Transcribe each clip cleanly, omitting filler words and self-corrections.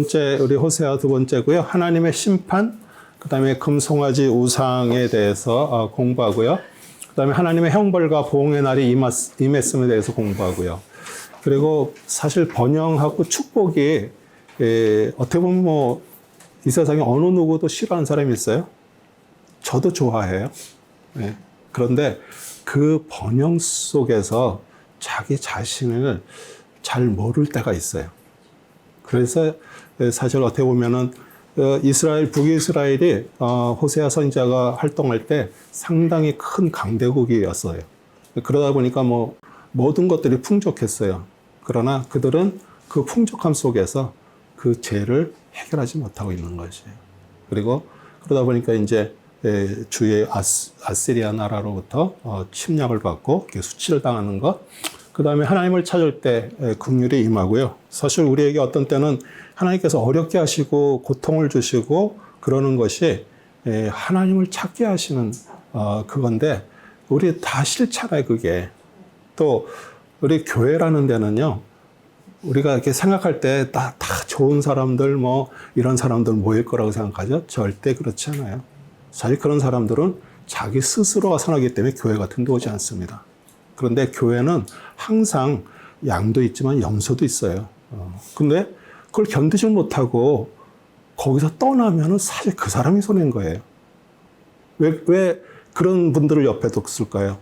번째 우리 호세아 두 번째고요. 하나님의 심판, 그다음에 금송아지 우상에 대해서 공부하고요. 그다음에 하나님의 형벌과 보응의 날이 임했음에 대해서 공부하고요. 그리고 사실 번영하고 축복이 어떻게 보면 뭐 이 세상에 어느 누구도 싫어하는 사람이 있어요? 저도 좋아해요. 네. 그런데 그 번영 속에서 자기 자신을 잘 모를 때가 있어요. 그래서 사실 어떻게 보면은 이스라엘, 북이스라엘이 호세아 선지자가 활동할 때 상당히 큰 강대국이었어요. 그러다 보니까 뭐 모든 것들이 풍족했어요. 그러나 그들은 그 풍족함 속에서 그 죄를 해결하지 못하고 있는 것이에요. 그리고 그러다 보니까 이제 주의 아시리아 나라로부터 침략을 받고 수치를 당하는 것, 그 다음에 하나님을 찾을 때 긍휼이 임하고요. 사실 우리에게 어떤 때는 하나님께서 어렵게 하시고 고통을 주시고 그러는 것이 하나님을 찾게 하시는 그건데 우리 다 싫잖아요, 그게. 또 우리 교회라는 데는요, 우리가 이렇게 생각할 때 다 좋은 사람들, 뭐 이런 사람들 모일 거라고 생각하죠? 절대 그렇지 않아요. 사실 그런 사람들은 자기 스스로가 선하기 때문에 교회 같은 데 오지 않습니다. 그런데 교회는 항상 양도 있지만 염소도 있어요. 근데 그걸 견디지 못하고 거기서 떠나면은 사실 그 사람이 손해인 거예요. 왜 그런 분들을 옆에 뒀을까요?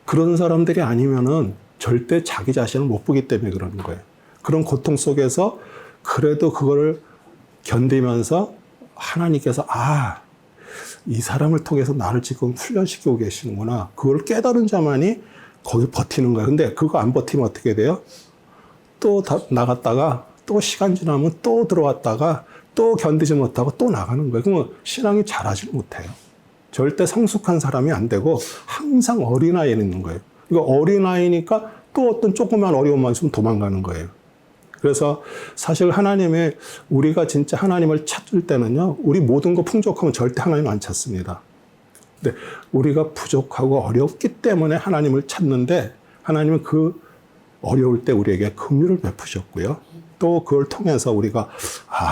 그런 사람들이 아니면은 절대 자기 자신을 못 보기 때문에 그러는 거예요. 그런 고통 속에서 그래도 그거를 견디면서 하나님께서 이 사람을 통해서 나를 지금 훈련시키고 계시는구나. 그걸 깨달은 자만이 거기 버티는 거예요. 근데 그거 안 버티면 어떻게 돼요? 또 나갔다가 또 시간 지나면 또 들어왔다가 또 견디지 못하고 또 나가는 거예요. 그러면 신앙이 자라지 못해요. 절대 성숙한 사람이 안 되고 항상 어린아이에 있는 거예요. 이거 어린아이니까 또 어떤 조그만 어려움만 있으면 도망가는 거예요. 그래서 사실 우리가 진짜 하나님을 찾을 때는요, 우리 모든 거 풍족하면 절대 하나님 안 찾습니다. 근데 우리가 부족하고 어렵기 때문에 하나님을 찾는데 하나님은 그 어려울 때 우리에게 긍휼을 베푸셨고요. 또 그걸 통해서 우리가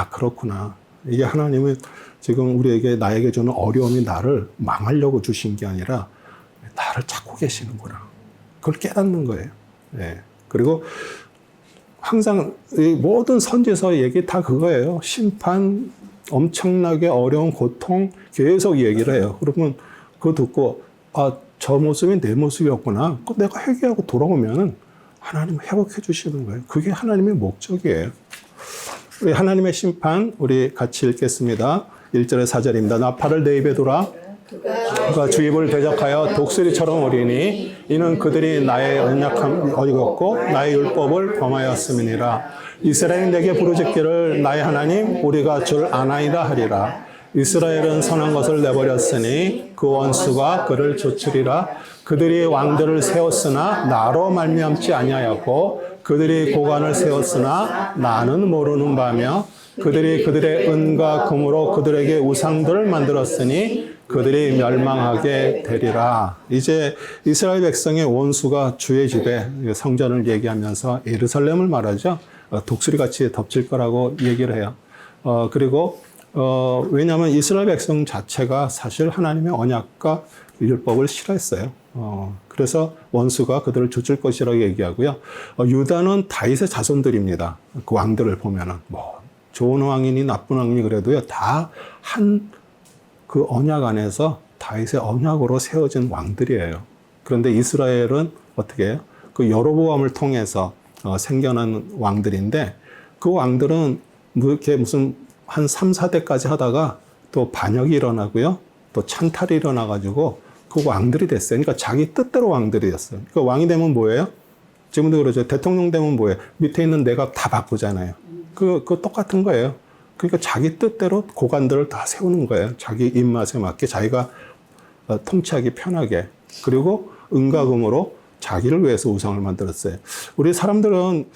그렇구나. 이게 하나님은 지금 나에게 주는 어려움이 나를 망하려고 주신 게 아니라 나를 찾고 계시는구나. 그걸 깨닫는 거예요. 네. 그리고 항상 이 모든 선지서 얘기 다 그거예요. 심판, 엄청나게 어려운 고통 계속 얘기를 해요. 그러면 그거 듣고 저 모습이 내 모습이었구나. 내가 회개하고 돌아오면 하나님 회복해 주시는 거예요. 그게 하나님의 목적이에요. 우리 하나님의 심판 우리 같이 읽겠습니다. 1절에 4절입니다. 나팔을 내 입에 돌아 그가 주 입을 대적하여 독수리처럼 울리니 이는 그들이 나의 언약함을 어겼고 나의 율법을 범하였음이니라. 이스라엘이 내게 부르짖기를 나의 하나님 우리가 줄 아나이다 하리라. 이스라엘은 선한 것을 내버렸으니 그 원수가 그를 좇으리라. 그들이 왕들을 세웠으나 나로 말미암지 아니하였고 그들이 고관을 세웠으나 나는 모르는 바며 그들이 그들의 은과 금으로 그들에게 우상들을 만들었으니 그들이 멸망하게 되리라. 이제 이스라엘 백성의 원수가 주의 집에 성전을 얘기하면서 예루살렘을 말하죠. 독수리같이 덮칠 거라고 얘기를 해요. 그리고 왜냐하면 이스라엘 백성 자체가 사실 하나님의 언약과 율법을 싫어했어요. 그래서 원수가 그들을 좇을 것이라고 얘기하고요. 유다는 다윗의 자손들입니다. 그 왕들을 보면은 좋은 왕이니 나쁜 왕이니 그래도요, 다 그 언약 안에서 다윗의 언약으로 세워진 왕들이에요. 그런데 이스라엘은 어떻게 해요? 그 여로보암을 통해서 생겨난 왕들인데 그 왕들은 이렇게 무슨 한 3, 4대까지 하다가 또 반역이 일어나고요. 또 찬탈이 일어나가지고 그 왕들이 됐어요. 그러니까 자기 뜻대로 왕들이 됐어요. 그러니까 왕이 되면 뭐예요? 지금도 그러죠. 대통령 되면 뭐예요? 밑에 있는 내각 다 바꾸잖아요. 그거 똑같은 거예요. 그러니까 자기 뜻대로 고관들을 다 세우는 거예요. 자기 입맛에 맞게 자기가 통치하기 편하게. 그리고 은과 금으로 자기를 위해서 우상을 만들었어요. 우리 사람들은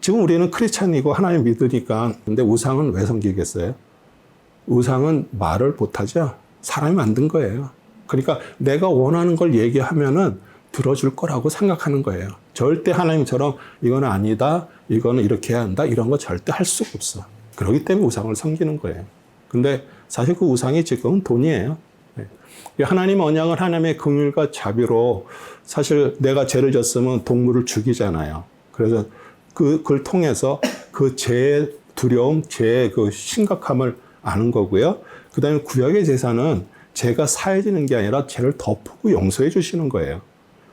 지금 우리는 크리스찬이고 하나님 믿으니까. 근데 우상은 왜 섬기겠어요? 우상은 말을 못하죠. 사람이 만든 거예요. 그러니까 내가 원하는 걸 얘기하면은 들어줄 거라고 생각하는 거예요. 절대 하나님처럼 이거는 아니다, 이거는 이렇게 해야 한다, 이런 거 절대 할 수가 없어. 그렇기 때문에 우상을 섬기는 거예요. 근데 사실 그 우상이 지금은 돈이에요. 하나님 언약은 하나님의 긍휼과 자비로 사실 내가 죄를 졌으면 동물을 죽이잖아요. 그래서 그걸 통해서 그 죄의 두려움, 죄의 그 심각함을 아는 거고요. 그 다음에 구약의 제사는 죄가 사해지는 게 아니라 죄를 덮고 용서해 주시는 거예요.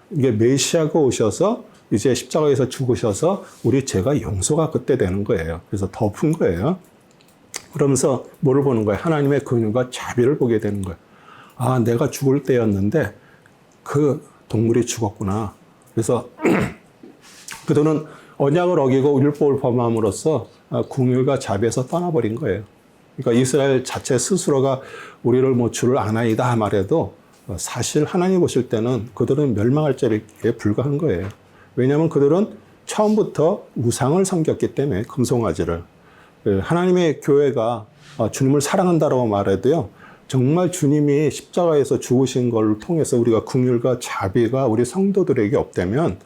이게 메시아가 오셔서 이제 십자가에서 죽으셔서 우리 죄가 용서가 그때 되는 거예요. 그래서 덮은 거예요. 그러면서 뭐를 보는 거예요? 하나님의 긍휼과 자비를 보게 되는 거예요. 아, 내가 죽을 때였는데 그 동물이 죽었구나. 그래서 그들은 언약을 어기고 율법을 범함으로써 긍휼과 자비에서 떠나버린 거예요. 그러니까 이스라엘 자체 스스로가 우리를 뭐 주를 아나이다 말해도 사실 하나님 보실 때는 그들은 멸망할 자리에 불과한 거예요. 왜냐하면 그들은 처음부터 우상을 섬겼기 때문에 금송아지를. 하나님의 교회가 주님을 사랑한다라고 말해도요. 정말 주님이 십자가에서 죽으신 걸 통해서 우리가 긍휼과 자비가 우리 성도들에게 없다면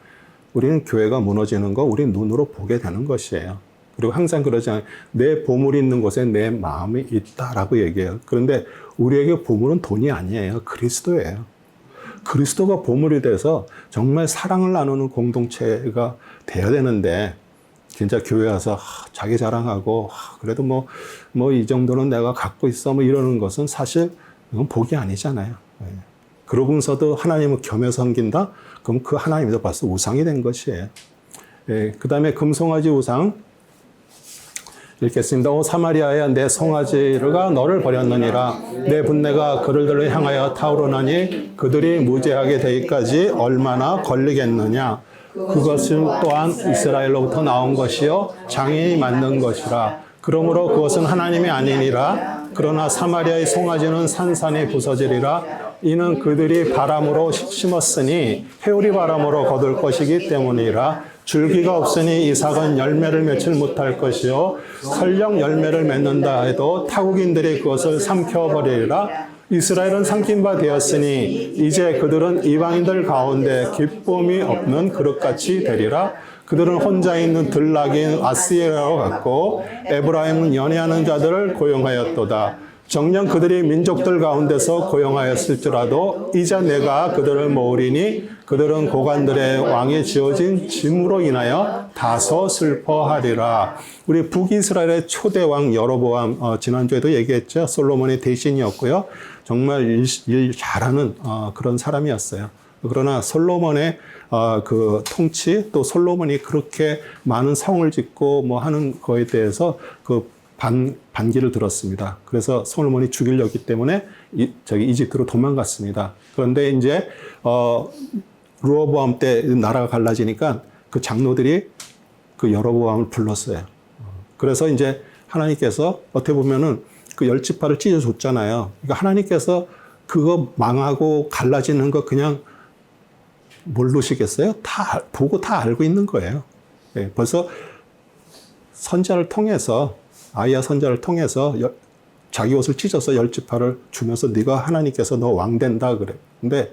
우리는 교회가 무너지는 거 우리 눈으로 보게 되는 것이에요. 그리고 항상 그러잖아요. 내 보물이 있는 곳에 내 마음이 있다라고 얘기해요. 그런데 우리에게 보물은 돈이 아니에요. 그리스도예요. 그리스도가 보물이 돼서 정말 사랑을 나누는 공동체가 돼야 되는데 진짜 교회 와서 자기 자랑하고 그래도 뭐 이 정도는 내가 갖고 있어 뭐 이러는 것은 사실 이건 복이 아니잖아요. 그러고서도 하나님을 겸해 섬긴다? 그럼 그 하나님도 벌써 우상이 된 것이에요. 그 다음에 금송아지 우상 읽겠습니다. 오 사마리아야 내 송아지가 너를 버렸느니라. 내 분내가 그들을 향하여 타오르나니 그들이 무죄하게 되기까지 얼마나 걸리겠느냐. 그것은 또한 이스라엘로부터 나온 것이요 장인이 만든 것이라. 그러므로 그것은 하나님이 아니니라. 그러나 사마리아의 송아지는 산산이 부서지리라. 이는 그들이 바람으로 심었으니 해오리 바람으로 거둘 것이기 때문이라. 줄기가 없으니 이삭은 열매를 맺질 못할 것이요 설령 열매를 맺는다 해도 타국인들이 그것을 삼켜버리리라. 이스라엘은 삼킨 바 되었으니 이제 그들은 이방인들 가운데 기쁨이 없는 그릇같이 되리라. 그들은 혼자 있는 들락인 아스에라와 같고 에브라임은 연애하는 자들을 고용하였도다. 정녕 그들이 민족들 가운데서 고용하였을지라도 이제 내가 그들을 모으리니 그들은 고관들의 왕이 지어진 짐으로 인하여 다소 슬퍼하리라. 우리 북이스라엘의 초대 왕 여로보암 지난주에도 얘기했죠. 솔로몬의 대신이었고요. 정말 일 잘하는 그런 사람이었어요. 그러나 솔로몬의 그 통치 또 솔로몬이 그렇게 많은 성을 짓고 뭐 하는 거에 대해서 그 반기를 들었습니다. 그래서 솔로몬이 죽이려고 했기 때문에 이집트로 도망갔습니다. 그런데 이제 르호보암 때 나라가 갈라지니까 그 장로들이 그 여로보암을 불렀어요. 그래서 이제 하나님께서 어떻게 보면은 그 열 지파를 찢어줬잖아요. 그러니까 하나님께서 그거 망하고 갈라지는 거 그냥 모르시겠어요? 다 보고 다 알고 있는 거예요. 네, 벌써 선자를 통해서 아이야 선자를 통해서 자기 옷을 찢어서 열 지파를 주면서 네가 하나님께서 너 왕 된다 그래. 근데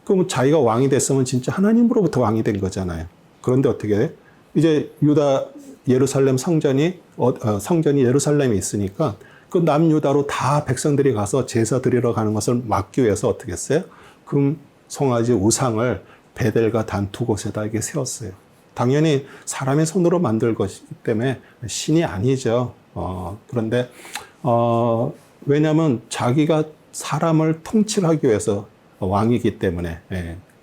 그럼 자기가 왕이 됐으면 진짜 하나님으로부터 왕이 된 거잖아요. 그런데 어떻게 해? 이제 유다 예루살렘 성전이 예루살렘에 있으니까 그 남유다로 다 백성들이 가서 제사 드리러 가는 것을 막기 위해서 어떻게 했어요? 금 송아지 우상을 베델과 단 두 곳에다 이게 세웠어요. 당연히 사람의 손으로 만들 것이기 때문에 신이 아니죠. 그런데 왜냐하면 자기가 사람을 통치하기 위해서 왕이기 때문에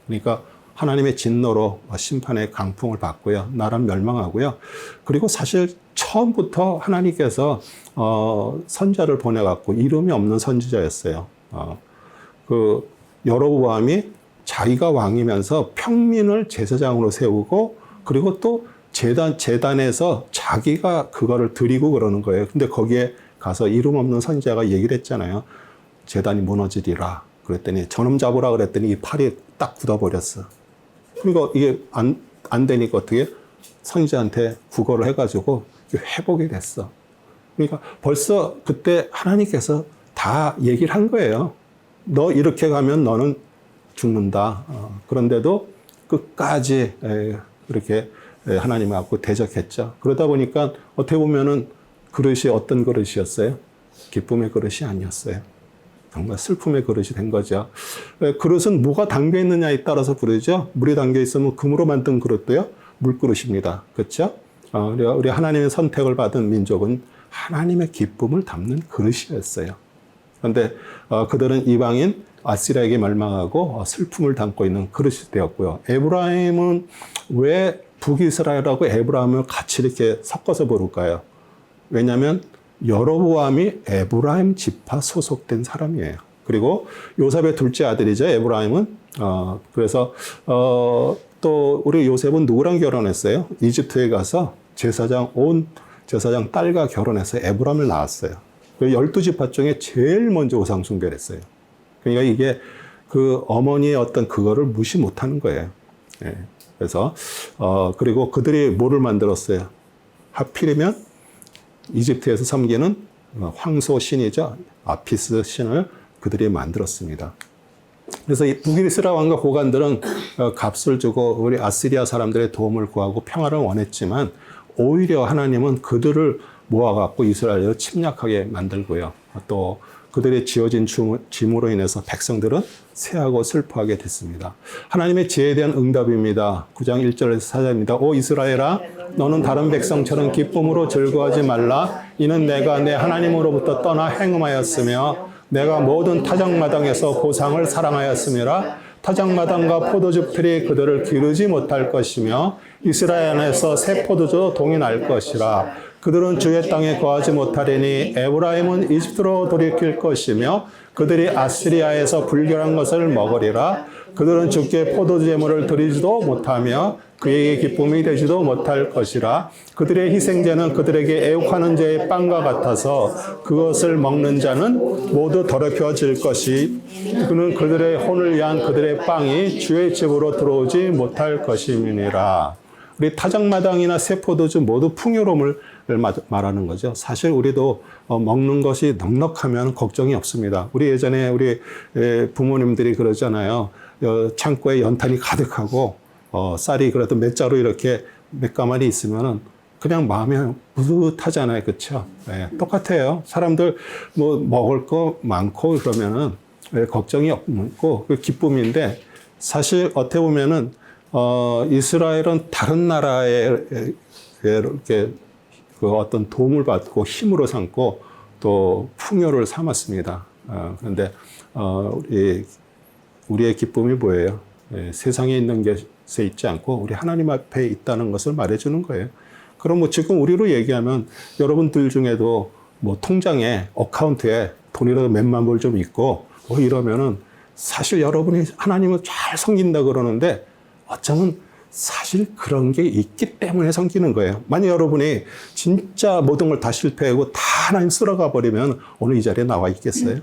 그러니까 하나님의 진노로 심판의 강풍을 받고요. 나라는 멸망하고요. 그리고 사실 처음부터 하나님께서 선자를 보내갖고 이름이 없는 선지자였어요. 그 여로보암이 자기가 왕이면서 평민을 제사장으로 세우고 그리고 또 제단에서 자기가 그거를 드리고 그러는 거예요. 근데 거기에 가서 이름 없는 선지자가 얘기를 했잖아요. 제단이 무너지리라. 그랬더니 저놈 잡으라 그랬더니 이 팔이 딱 굳어버렸어. 그러니까 이게 안 되니까 어떻게 선지자한테 구걸을 해가지고 회복이 됐어. 그러니까 벌써 그때 하나님께서 다 얘기를 한 거예요. 너 이렇게 가면 너는 죽는다. 그런데도 끝까지 그렇게 하나님 앞고 대적했죠. 그러다 보니까 어떻게 보면은 그릇이 어떤 그릇이었어요? 기쁨의 그릇이 아니었어요. 정말 슬픔의 그릇이 된 거죠. 그릇은 뭐가 담겨 있느냐에 따라서 그러죠. 물이 담겨 있으면 금으로 만든 그릇도요, 물그릇입니다. 그렇죠? 우리 하나님의 선택을 받은 민족은 하나님의 기쁨을 담는 그릇이었어요. 그런데 그들은 이방인 아시리아에게 멸망하고 슬픔을 담고 있는 그릇이 되었고요. 에브라임은 왜 북이스라엘하고 에브라임을 같이 이렇게 섞어서 부를까요? 왜냐하면 여로보암이 에브라임 지파 소속된 사람이에요. 그리고 요셉의 둘째 아들이죠. 에브라임은 그래서 또 우리 요셉은 누구랑 결혼했어요? 이집트에 가서 온 제사장 딸과 결혼해서 에브라임을 낳았어요. 12지파 중에 제일 먼저 우상 숭배를 했어요. 그러니까 이게 그 어머니의 어떤 그거를 무시 못하는 거예요. 예. 그래서 그리고 그들이 뭐를 만들었어요? 하필이면 이집트에서 섬기는 황소 신이죠. 아피스 신을 그들이 만들었습니다. 그래서 이 북이스라엘 왕과 고관들은 값을 주고 우리 아시리아 사람들의 도움을 구하고 평화를 원했지만 오히려 하나님은 그들을 모아갖고 이스라엘을 침략하게 만들고요. 또 그들의 지어진 짐으로 인해서 백성들은 쇠하고 슬퍼하게 됐습니다. 하나님의 지혜에 대한 응답입니다. 9장 1절에서 4절입니다. 오 이스라엘아 너는 다른 백성처럼 기쁨으로 즐거워하지 말라. 이는 내가 내 하나님으로부터 떠나 행음하였으며 내가 모든 타작마당에서 보상을 사랑하였음이라. 타작마당과 포도주 풀이 그들을 기르지 못할 것이며 이스라엘 안에서 새 포도주도 동이 날 것이라. 그들은 주의 땅에 거하지 못하리니 에브라임은 이집트로 돌이킬 것이며 그들이 아시리아에서 불결한 것을 먹으리라. 그들은 주께 포도주 제물을 드리지도 못하며 그에게 기쁨이 되지도 못할 것이라. 그들의 희생제는 그들에게 애국하는 자의 빵과 같아서 그것을 먹는 자는 모두 더럽혀질 것이 그는 그들의 혼을 위한 그들의 빵이 주의 집으로 들어오지 못할 것임이니라. 우리 타작마당이나 새 포도주 모두 풍요로움을 말하는 거죠. 사실 우리도 먹는 것이 넉넉하면 걱정이 없습니다. 우리 예전에 우리 부모님들이 그러잖아요. 창고에 연탄이 가득하고 쌀이 그래도 몇 자루 이렇게 몇 가마니 있으면은 그냥 마음이 뿌듯하잖아요. 그렇죠? 네, 똑같아요. 사람들 뭐 먹을 거 많고 그러면은 걱정이 없고 기쁨인데 사실 어떻게 보면은 이스라엘은 다른 나라에 이렇게 그 어떤 도움을 받고 힘으로 삼고 또 풍요를 삼았습니다. 그런데 우리의 기쁨이 뭐예요? 세상에 있는 것에 있지 않고 우리 하나님 앞에 있다는 것을 말해주는 거예요. 그럼 뭐 지금 우리로 얘기하면 여러분들 중에도 뭐 통장에 어카운트에 돈이라도 몇만 불 좀 있고 뭐 이러면은 사실 여러분이 하나님을 잘 섬긴다 그러는데 어쩌면 사실 그런 게 있기 때문에 섬기는 거예요. 만약 여러분이 진짜 모든 걸 다 실패하고 다 하나님 쓸어가 버리면 오늘 이 자리에 나와 있겠어요?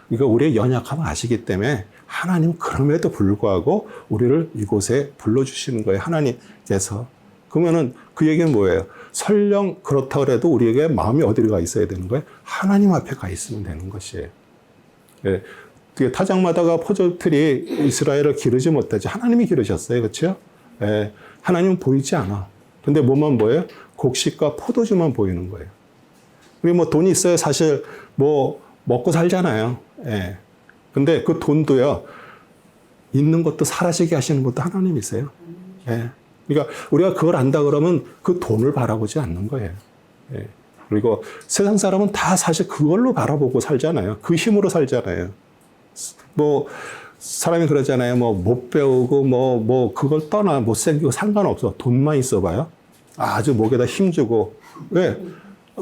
이거 우리의 연약함을 아시기 때문에 하나님은 그럼에도 불구하고 우리를 이곳에 불러주시는 거예요. 하나님께서. 그러면은 그 얘기는 뭐예요? 설령 그렇다 그래도 우리에게 마음이 어디로 가 있어야 되는 거예요? 하나님 앞에 가 있으면 되는 것이에요. 예. 타작마다가 포도틀이 이스라엘을 기르지 못하지 하나님이 기르셨어요. 그렇죠? 예. 하나님은 보이지 않아. 근데 뭐만 보여요? 곡식과 포도주만 보이는 거예요. 우리 뭐 돈이 있어야 사실 뭐 먹고 살잖아요. 예. 근데 그 돈도요, 있는 것도 사라지게 하시는 것도 하나님이세요. 예. 그러니까 우리가 그걸 안다 그러면 그 돈을 바라보지 않는 거예요. 예. 그리고 세상 사람은 다 사실 그걸로 바라보고 살잖아요. 그 힘으로 살잖아요. 뭐, 사람이 그러잖아요. 뭐, 못 배우고, 뭐, 그걸 떠나 못생기고 상관없어. 돈만 있어봐요. 아주 목에다 힘주고. 왜?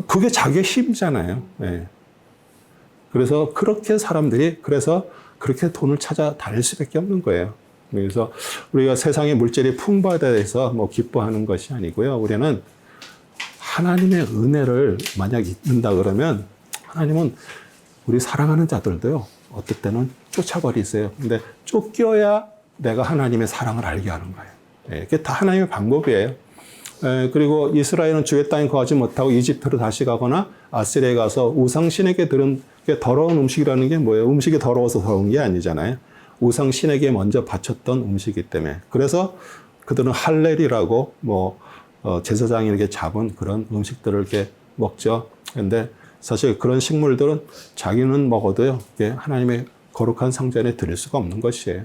그게 자기의 힘이잖아요. 예. 그래서 그렇게 사람들이, 그래서 그렇게 돈을 찾아 다닐 수밖에 없는 거예요. 그래서 우리가 세상의 물질이 풍부하다 해서 뭐 기뻐하는 것이 아니고요. 우리는 하나님의 은혜를 만약 잊는다 그러면 하나님은 우리 사랑하는 자들도요. 어떨 때는 쫓아버리세요. 근데 쫓겨야 내가 하나님의 사랑을 알게 하는 거예요. 예, 그게 다 하나님의 방법이에요. 그리고 이스라엘은 주의 땅에 거하지 못하고 이집트로 다시 가거나 아시리아에 가서 우상신에게 들은 게 더러운 음식이라는 게 뭐예요? 음식이 더러워서 더러운 게 아니잖아요. 우상 신에게 먼저 바쳤던 음식이기 때문에. 그래서 그들은 할렐이라고 제사장이 이렇게 잡은 그런 음식들을 이렇게 먹죠. 근데 사실 그런 식물들은 자기는 먹어도요, 하나님의 거룩한 상전에 드릴 수가 없는 것이에요.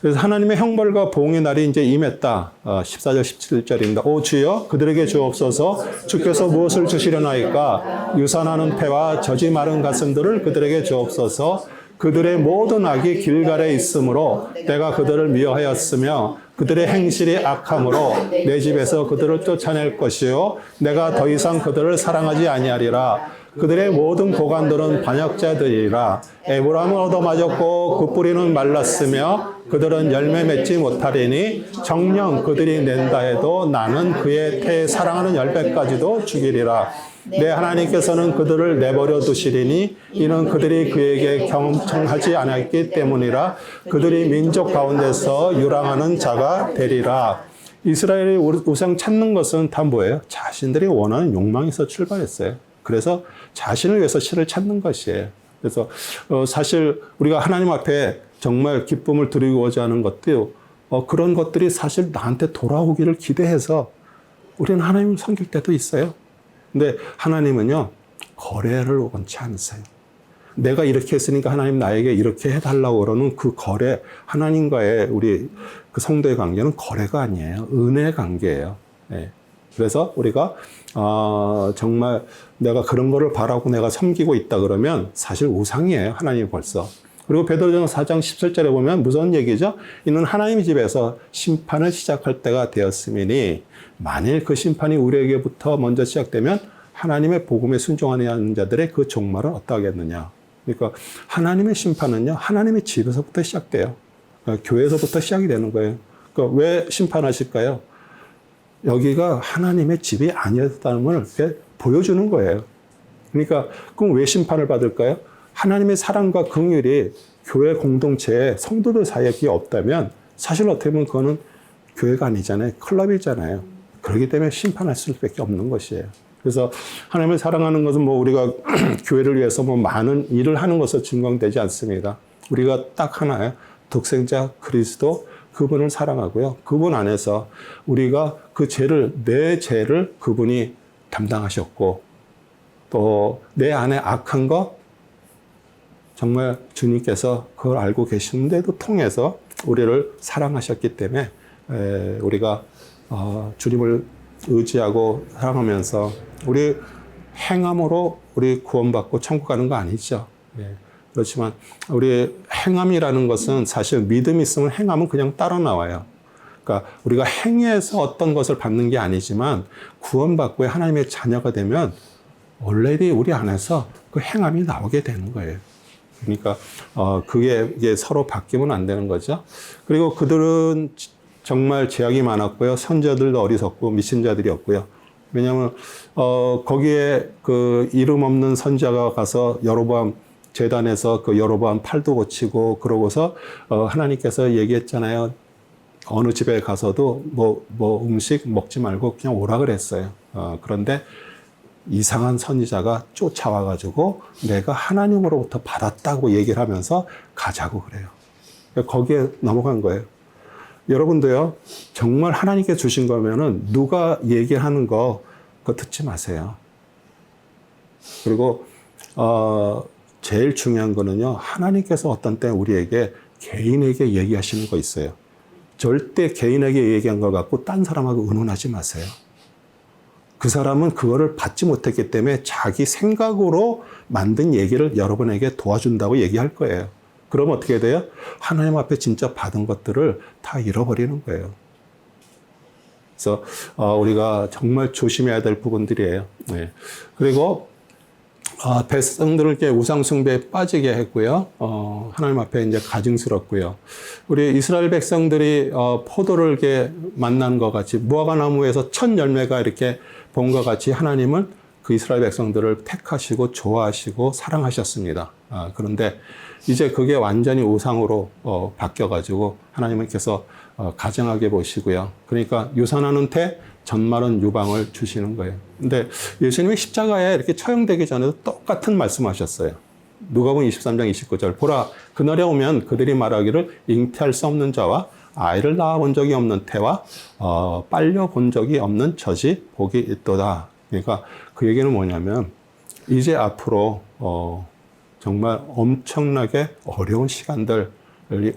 그래서 하나님의 형벌과 보응의 날이 이제 임했다. 14절, 17절입니다. 오 주여 그들에게 주옵소서. 주께서 무엇을 주시려나이까? 유산하는 패와 젖이 마른 가슴들을 그들에게 주옵소서. 그들의 모든 악이 길갈에 있으므로 내가 그들을 미워하였으며 그들의 행실이 악함으로 내 집에서 그들을 쫓아낼 것이요 내가 더 이상 그들을 사랑하지 아니하리라. 그들의 모든 고관들은 반역자들이라. 에브라임은 얻어맞았고 그 뿌리는 말랐으며 그들은 열매 맺지 못하리니 정녕 그들이 낸다 해도 나는 그의 태에 사랑하는 열매까지도 죽이리라. 내 하나님께서는 그들을 내버려 두시리니 이는 그들이 그에게 경청하지 않았기 때문이라. 그들이 민족 가운데서 유랑하는 자가 되리라. 이스라엘이 우상 찾는 것은 다 뭐예요? 자신들이 원하는 욕망에서 출발했어요. 그래서 자신을 위해서 신을 찾는 것이에요. 그래서 사실 우리가 하나님 앞에 정말 기쁨을 드리고자 하는 것도 그런 것들이 사실 나한테 돌아오기를 기대해서 우리는 하나님을 섬길 때도 있어요. 근데 하나님은요, 거래를 원치 않으세요. 내가 이렇게 했으니까 하나님 나에게 이렇게 해달라고 그러는 그 거래, 하나님과의 우리 그 성도의 관계는 거래가 아니에요. 은혜의 관계예요. 네. 그래서 우리가 정말 내가 그런 거를 바라고 내가 섬기고 있다 그러면 사실 우상이에요. 하나님이 벌써. 그리고 베드로전서 4장 17절에 보면 무슨 얘기죠? 이는 하나님 집에서 심판을 시작할 때가 되었음이니 만일 그 심판이 우리에게부터 먼저 시작되면 하나님의 복음에 순종하는 자들의 그 종말은 어떠하겠느냐. 그러니까 하나님의 심판은요, 하나님의 집에서부터 시작돼요. 그러니까 교회에서부터 시작이 되는 거예요. 그러니까 왜 심판하실까요? 여기가 하나님의 집이 아니었다는 걸 이렇게 보여주는 거예요. 그러니까 그럼 왜 심판을 받을까요? 하나님의 사랑과 긍휼이 교회 공동체에 성도들 사이에 그게 없다면 사실 어떻게 보면 그거는 교회가 아니잖아요. 클럽이잖아요. 그렇기 때문에 심판할 수밖에 없는 것이에요. 그래서 하나님을 사랑하는 것은 우리가 교회를 위해서 많은 일을 하는 것으로 증명되지 않습니다. 우리가 딱 하나예요. 독생자 그리스도 그분을 사랑하고요. 그분 안에서 우리가 그 죄를, 내 죄를 그분이 담당하셨고 또 내 안에 악한 거 정말 주님께서 그걸 알고 계시는데도 통해서 우리를 사랑하셨기 때문에 우리가 주님을 의지하고 사랑하면서 우리 행함으로 우리 구원받고 천국 가는 거 아니죠. 그렇지만 우리 행함이라는 것은 사실 믿음이 있으면 행함은 그냥 따라 나와요. 그러니까 우리가 행해서 어떤 것을 받는 게 아니지만 구원받고 하나님의 자녀가 되면 원래는 우리 안에서 그 행함이 나오게 되는 거예요. 그러니까 그게 서로 바뀌면 안 되는 거죠. 그리고 그들은 정말 죄악이 많았고요. 선자들도 어리석고 미친 자들이었고요. 왜냐하면 거기에 그 이름 없는 선자가 가서 여로보암 제단에서 그 여로보암 팔도 고치고 그러고서 하나님께서 얘기했잖아요. 어느 집에 가서도 음식 먹지 말고 그냥 오라 그랬어요. 그런데 이상한 선지자가 쫓아와가지고 내가 하나님으로부터 받았다고 얘기를 하면서 가자고 그래요. 거기에 넘어간 거예요. 여러분도요, 정말 하나님께 주신 거면은 누가 얘기하는 거 그거 듣지 마세요. 그리고 제일 중요한 거는요, 하나님께서 어떤 때 우리에게 개인에게 얘기하시는 거 있어요. 절대 개인에게 얘기한 걸 갖고 딴 사람하고 의논하지 마세요. 그 사람은 그거를 받지 못했기 때문에 자기 생각으로 만든 얘기를 여러분에게 도와준다고 얘기할 거예요. 그러면 어떻게 돼요? 하나님 앞에 진짜 받은 것들을 다 잃어버리는 거예요. 그래서 우리가 정말 조심해야 될 부분들이에요. 네. 그리고 백성들을 이렇게 우상숭배에 빠지게 했고요. 하나님 앞에 이제 가증스럽고요. 우리 이스라엘 백성들이 포도를 이렇게 만난 것 같이 무화과 나무에서 첫 열매가 이렇게 본 것 같이 하나님은 그 이스라엘 백성들을 택하시고 좋아하시고 사랑하셨습니다. 그런데 이제 그게 완전히 우상으로 바뀌어가지고 하나님께서 가증하게 보시고요. 그러니까 유산하는 태, 전마른 유방을 주시는 거예요. 근데 예수님이 십자가에 이렇게 처형되기 전에도 똑같은 말씀하셨어요. 누가복음 23장 29절 보라 그날에 오면 그들이 말하기를 잉태할 수 없는 자와 아이를 낳아본 적이 없는 태와 빨려 본 적이 없는 젖이 복이 있도다. 그러니까 그 얘기는 뭐냐면 이제 앞으로 정말 엄청나게 어려운 시간들이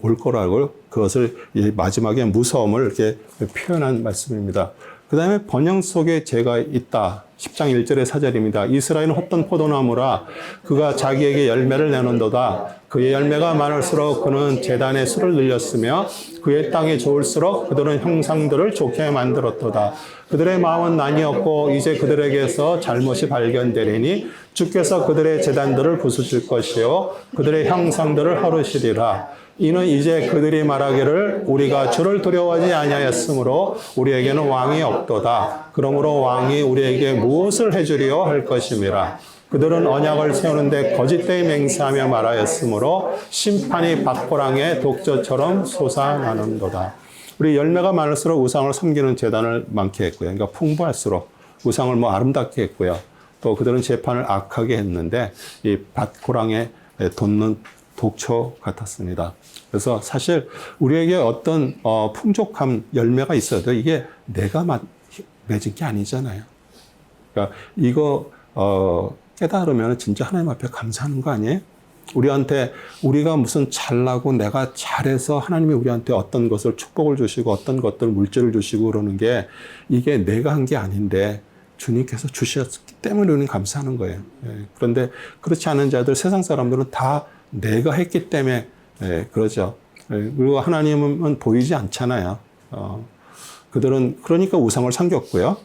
올 거라고 그것을 이 마지막에 무서움을 이렇게 표현한 말씀입니다. 그 다음에 번영 속에 죄가 있다. 10장 1절의 사절입니다. 이스라엘은 헛된 포도나무라 그가 자기에게 열매를 내는도다. 그의 열매가 많을수록 그는 제단의 수를 늘렸으며 그의 땅이 좋을수록 그들은 형상들을 좋게 만들었도다. 그들의 마음은 난이었고 이제 그들에게서 잘못이 발견되리니 주께서 그들의 제단들을 부수실 것이요 그들의 형상들을 허르시리라. 이는 이제 그들이 말하기를 우리가 주를 두려워하지 아니하였으므로 우리에게는 왕이 없도다. 그러므로 왕이 우리에게 무엇을 해주리요 할 것임이라. 그들은 언약을 세우는데 거짓되이 맹세하며 말하였으므로 심판이 박호랑의 독저처럼 솟아나는도다. 우리 열매가 많을수록 우상을 섬기는 재단을 많게 했고요. 그러니까 풍부할수록 우상을 아름답게 했고요. 또 그들은 재판을 악하게 했는데 이 박호랑에 돋는 독초 같았습니다. 그래서 사실 우리에게 어떤 풍족한 열매가 있어도 이게 내가 맺은 게 아니잖아요. 그러니까 이거 깨달으면 진짜 하나님 앞에 감사하는 거 아니에요? 우리가 무슨 잘나고 내가 잘해서 하나님이 우리한테 어떤 것을 축복을 주시고 어떤 것들 물질을 주시고 그러는 게 이게 내가 한 게 아닌데 주님께서 주셨기 때문에 우리는 감사하는 거예요. 그런데 그렇지 않은 자들 세상 사람들은 다 내가 했기 때문에 그러죠. 그리고 하나님은 보이지 않잖아요. 그들은 그러니까 우상을 섬겼고요.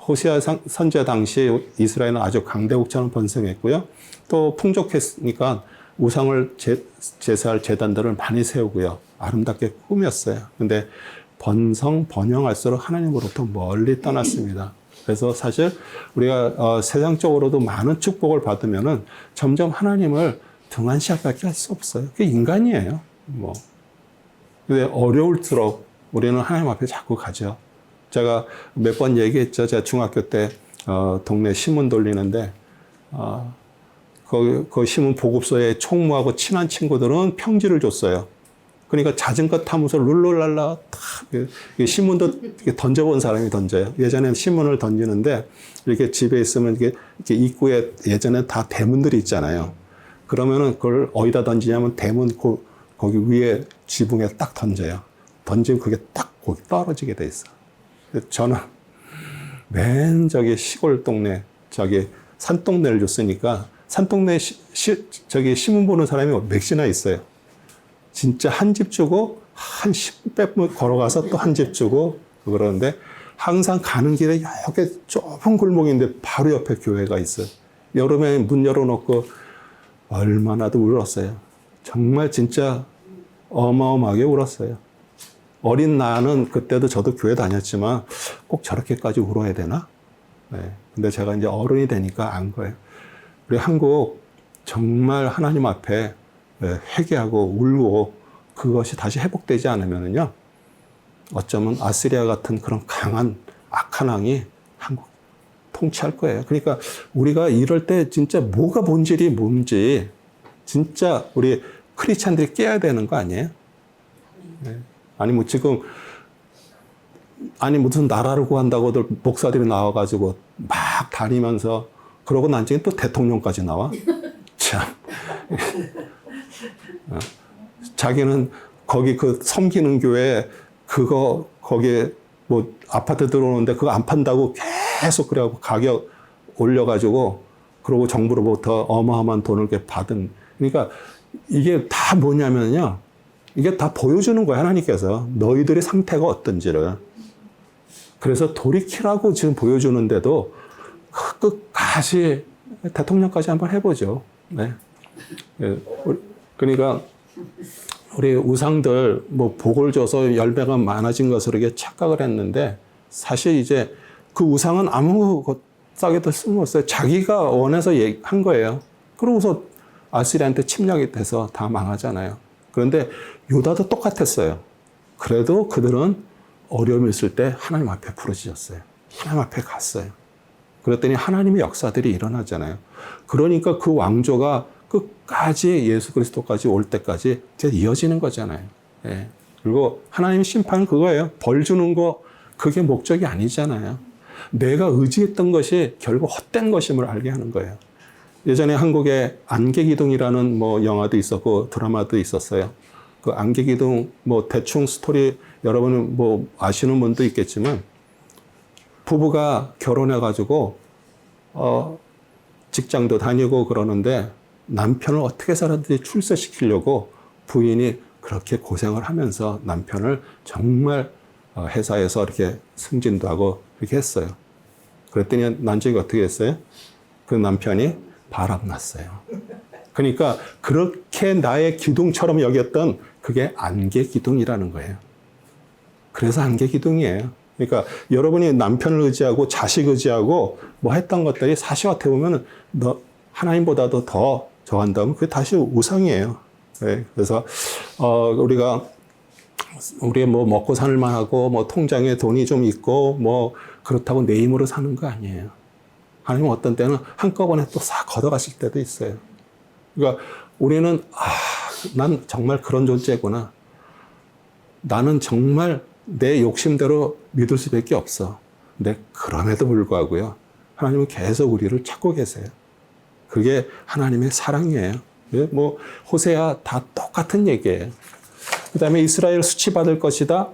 호세아 선지자 당시 이스라엘은 아주 강대국처럼 번성했고요. 또 풍족했으니까 우상을 제사할 제단들을 많이 세우고요. 아름답게 꾸몄어요. 근데 번영할수록 하나님으로부터 멀리 떠났습니다. 그래서 사실 우리가 세상적으로도 많은 축복을 받으면은 점점 하나님을 등한시할 할 수 없어요. 그게 인간이에요. 근데 어려울수록 우리는 하나님 앞에 자꾸 가죠. 제가 몇 번 얘기했죠. 제가 중학교 때 동네 신문 돌리는데 그 신문 보급소에 총무하고 친한 친구들은 평지를 줬어요. 그러니까 자전거 타면서 룰루랄라 신문도 던져본 사람이 던져요. 예전에는 신문을 던지는데 이렇게 집에 있으면 이렇게 입구에 예전에 다 대문들이 있잖아요. 그러면은 그걸 어디다 던지냐면 대문 거기 위에 지붕에 딱 던져요. 던지면 그게 딱 거기 떨어지게 돼 있어. 저는 맨 저기 시골 동네 산동네를 줬으니까 산동네 저기 신문 보는 사람이 몇이나 있어요. 진짜 한 집 주고 한 10분 걸어가서 또 한 집 주고 그러는데 항상 가는 길에 이렇게 좁은 골목인데 바로 옆에 교회가 있어요. 여름에 문 열어놓고 얼마나도 울었어요. 정말 진짜 어마어마하게 울었어요. 어린 나는 그때도 저도 교회 다녔지만 꼭 저렇게까지 울어야 되나? 근데 제가 이제 어른이 되니까 안 거예요. 우리 한국 정말 하나님 앞에 회개하고 울고 그것이 다시 회복되지 않으면요. 어쩌면 아시리아 같은 그런 강한 악한 왕이 한국 통치할 거예요. 그러니까 우리가 이럴 때 진짜 뭐가 본질이 뭔지 진짜 우리 크리스찬들이 깨야 되는 거 아니에요? 아니 지금 무슨 나라를 구한다고들 목사들이 나와가지고 막 다니면서 그러고 난 뒤에 또 대통령까지 나와. 참. 자기는 거기 섬기는 교회 거기에 아파트 들어오는데 그거 안 판다고 계속 그래갖고 가격 올려가지고 그러고 정부로부터 어마어마한 돈을 이렇게 받은. 그러니까 이게 다 뭐냐면요. 이게 다 보여주는 거야, 하나님께서. 너희들의 상태가 어떤지를. 그래서 돌이키라고 지금 보여주는데도 끝까지 대통령까지 한번 해보죠. 네. 그러니까 우리 우상들 복을 줘서 열매가 많아진 것으로 이렇게 착각을 했는데 사실 이제 그 우상은 아무 싸게도 쓸모없어요. 자기가 원해서 한 거예요. 그러고서 아시리아한테 침략이 돼서 다 망하잖아요. 그런데 유다도 똑같았어요. 그래도 그들은 어려움이 있을 때 하나님 앞에 부르짖었어요. 하나님 앞에 갔어요. 그랬더니 하나님의 역사들이 일어나잖아요. 그러니까 그 왕조가 끝까지 예수 그리스도까지 올 때까지 이어지는 거잖아요. 예. 그리고 하나님 심판은 그거예요. 벌 주는 거 그게 목적이 아니잖아요. 내가 의지했던 것이 결국 헛된 것임을 알게 하는 거예요. 예전에 한국에 안개기둥이라는 뭐 영화도 있었고 드라마도 있었어요. 그 안개기둥 뭐 대충 스토리 여러분은 뭐 아시는 분도 있겠지만 부부가 결혼해가지고 직장도 다니고 그러는데 남편을 어떻게 해서든지 출세시키려고 부인이 그렇게 고생을 하면서 남편을 정말 회사에서 이렇게 승진도 하고 이렇게 했어요. 그랬더니 나중에 어떻게 했어요? 그 남편이 바람났어요. 그러니까 그렇게 나의 기둥처럼 여겼던 그게 안개 기둥이라는 거예요. 그래서 안개 기둥이에요. 그러니까 여러분이 남편을 의지하고 자식 의지하고 뭐 했던 것들이 사실 어떻게 보면 너 하나님보다도 더 저한다면 그게 다시 우상이에요. 네, 그래서 우리 뭐 먹고 살만 하고 뭐 통장에 돈이 좀 있고 뭐 그렇다고 내 힘으로 사는 거 아니에요. 하나님은 어떤 때는 한꺼번에 또 싹 걷어가실 때도 있어요. 그러니까 우리는 난 정말 그런 존재구나. 나는 정말 내 욕심대로 믿을 수밖에 없어. 근데 그럼에도 불구하고요. 하나님은 계속 우리를 찾고 계세요. 그게 하나님의 사랑이에요. 뭐 호세아 다 똑같은 얘기예요. 그 다음에 이스라엘 수치받을 것이다.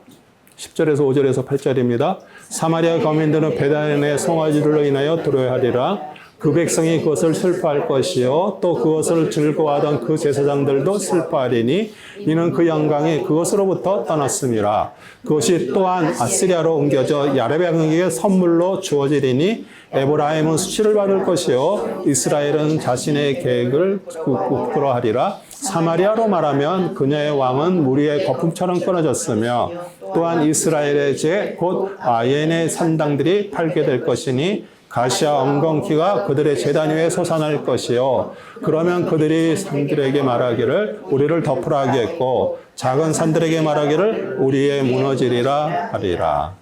10절에서 5절에서 8절입니다. 사마리아 거민들은 베단의 송아지로 인하여 두려워하리라. 그 백성이 그것을 슬퍼할 것이요 또 그것을 즐거워하던 그 제사장들도 슬퍼하리니 이는 그 영광이 그것으로부터 떠났음이라. 그것이 또한 아시리아로 옮겨져 야레방에게 선물로 주어지리니 에브라임은 수치를 받을 것이요 이스라엘은 자신의 계획을 부끄러워하리라. 사마리아로 말하면 그녀의 왕은 무리의 거품처럼 끊어졌으며 또한 이스라엘의 제 곧 아옌의 산당들이 팔게 될 것이니 가시와 엉겅퀴가 그들의 제단 위에 솟아날 것이요 그러면 그들이 산들에게 말하기를 우리를 덮으라 하겠고 작은 산들에게 말하기를 우리의 무너지리라 하리라.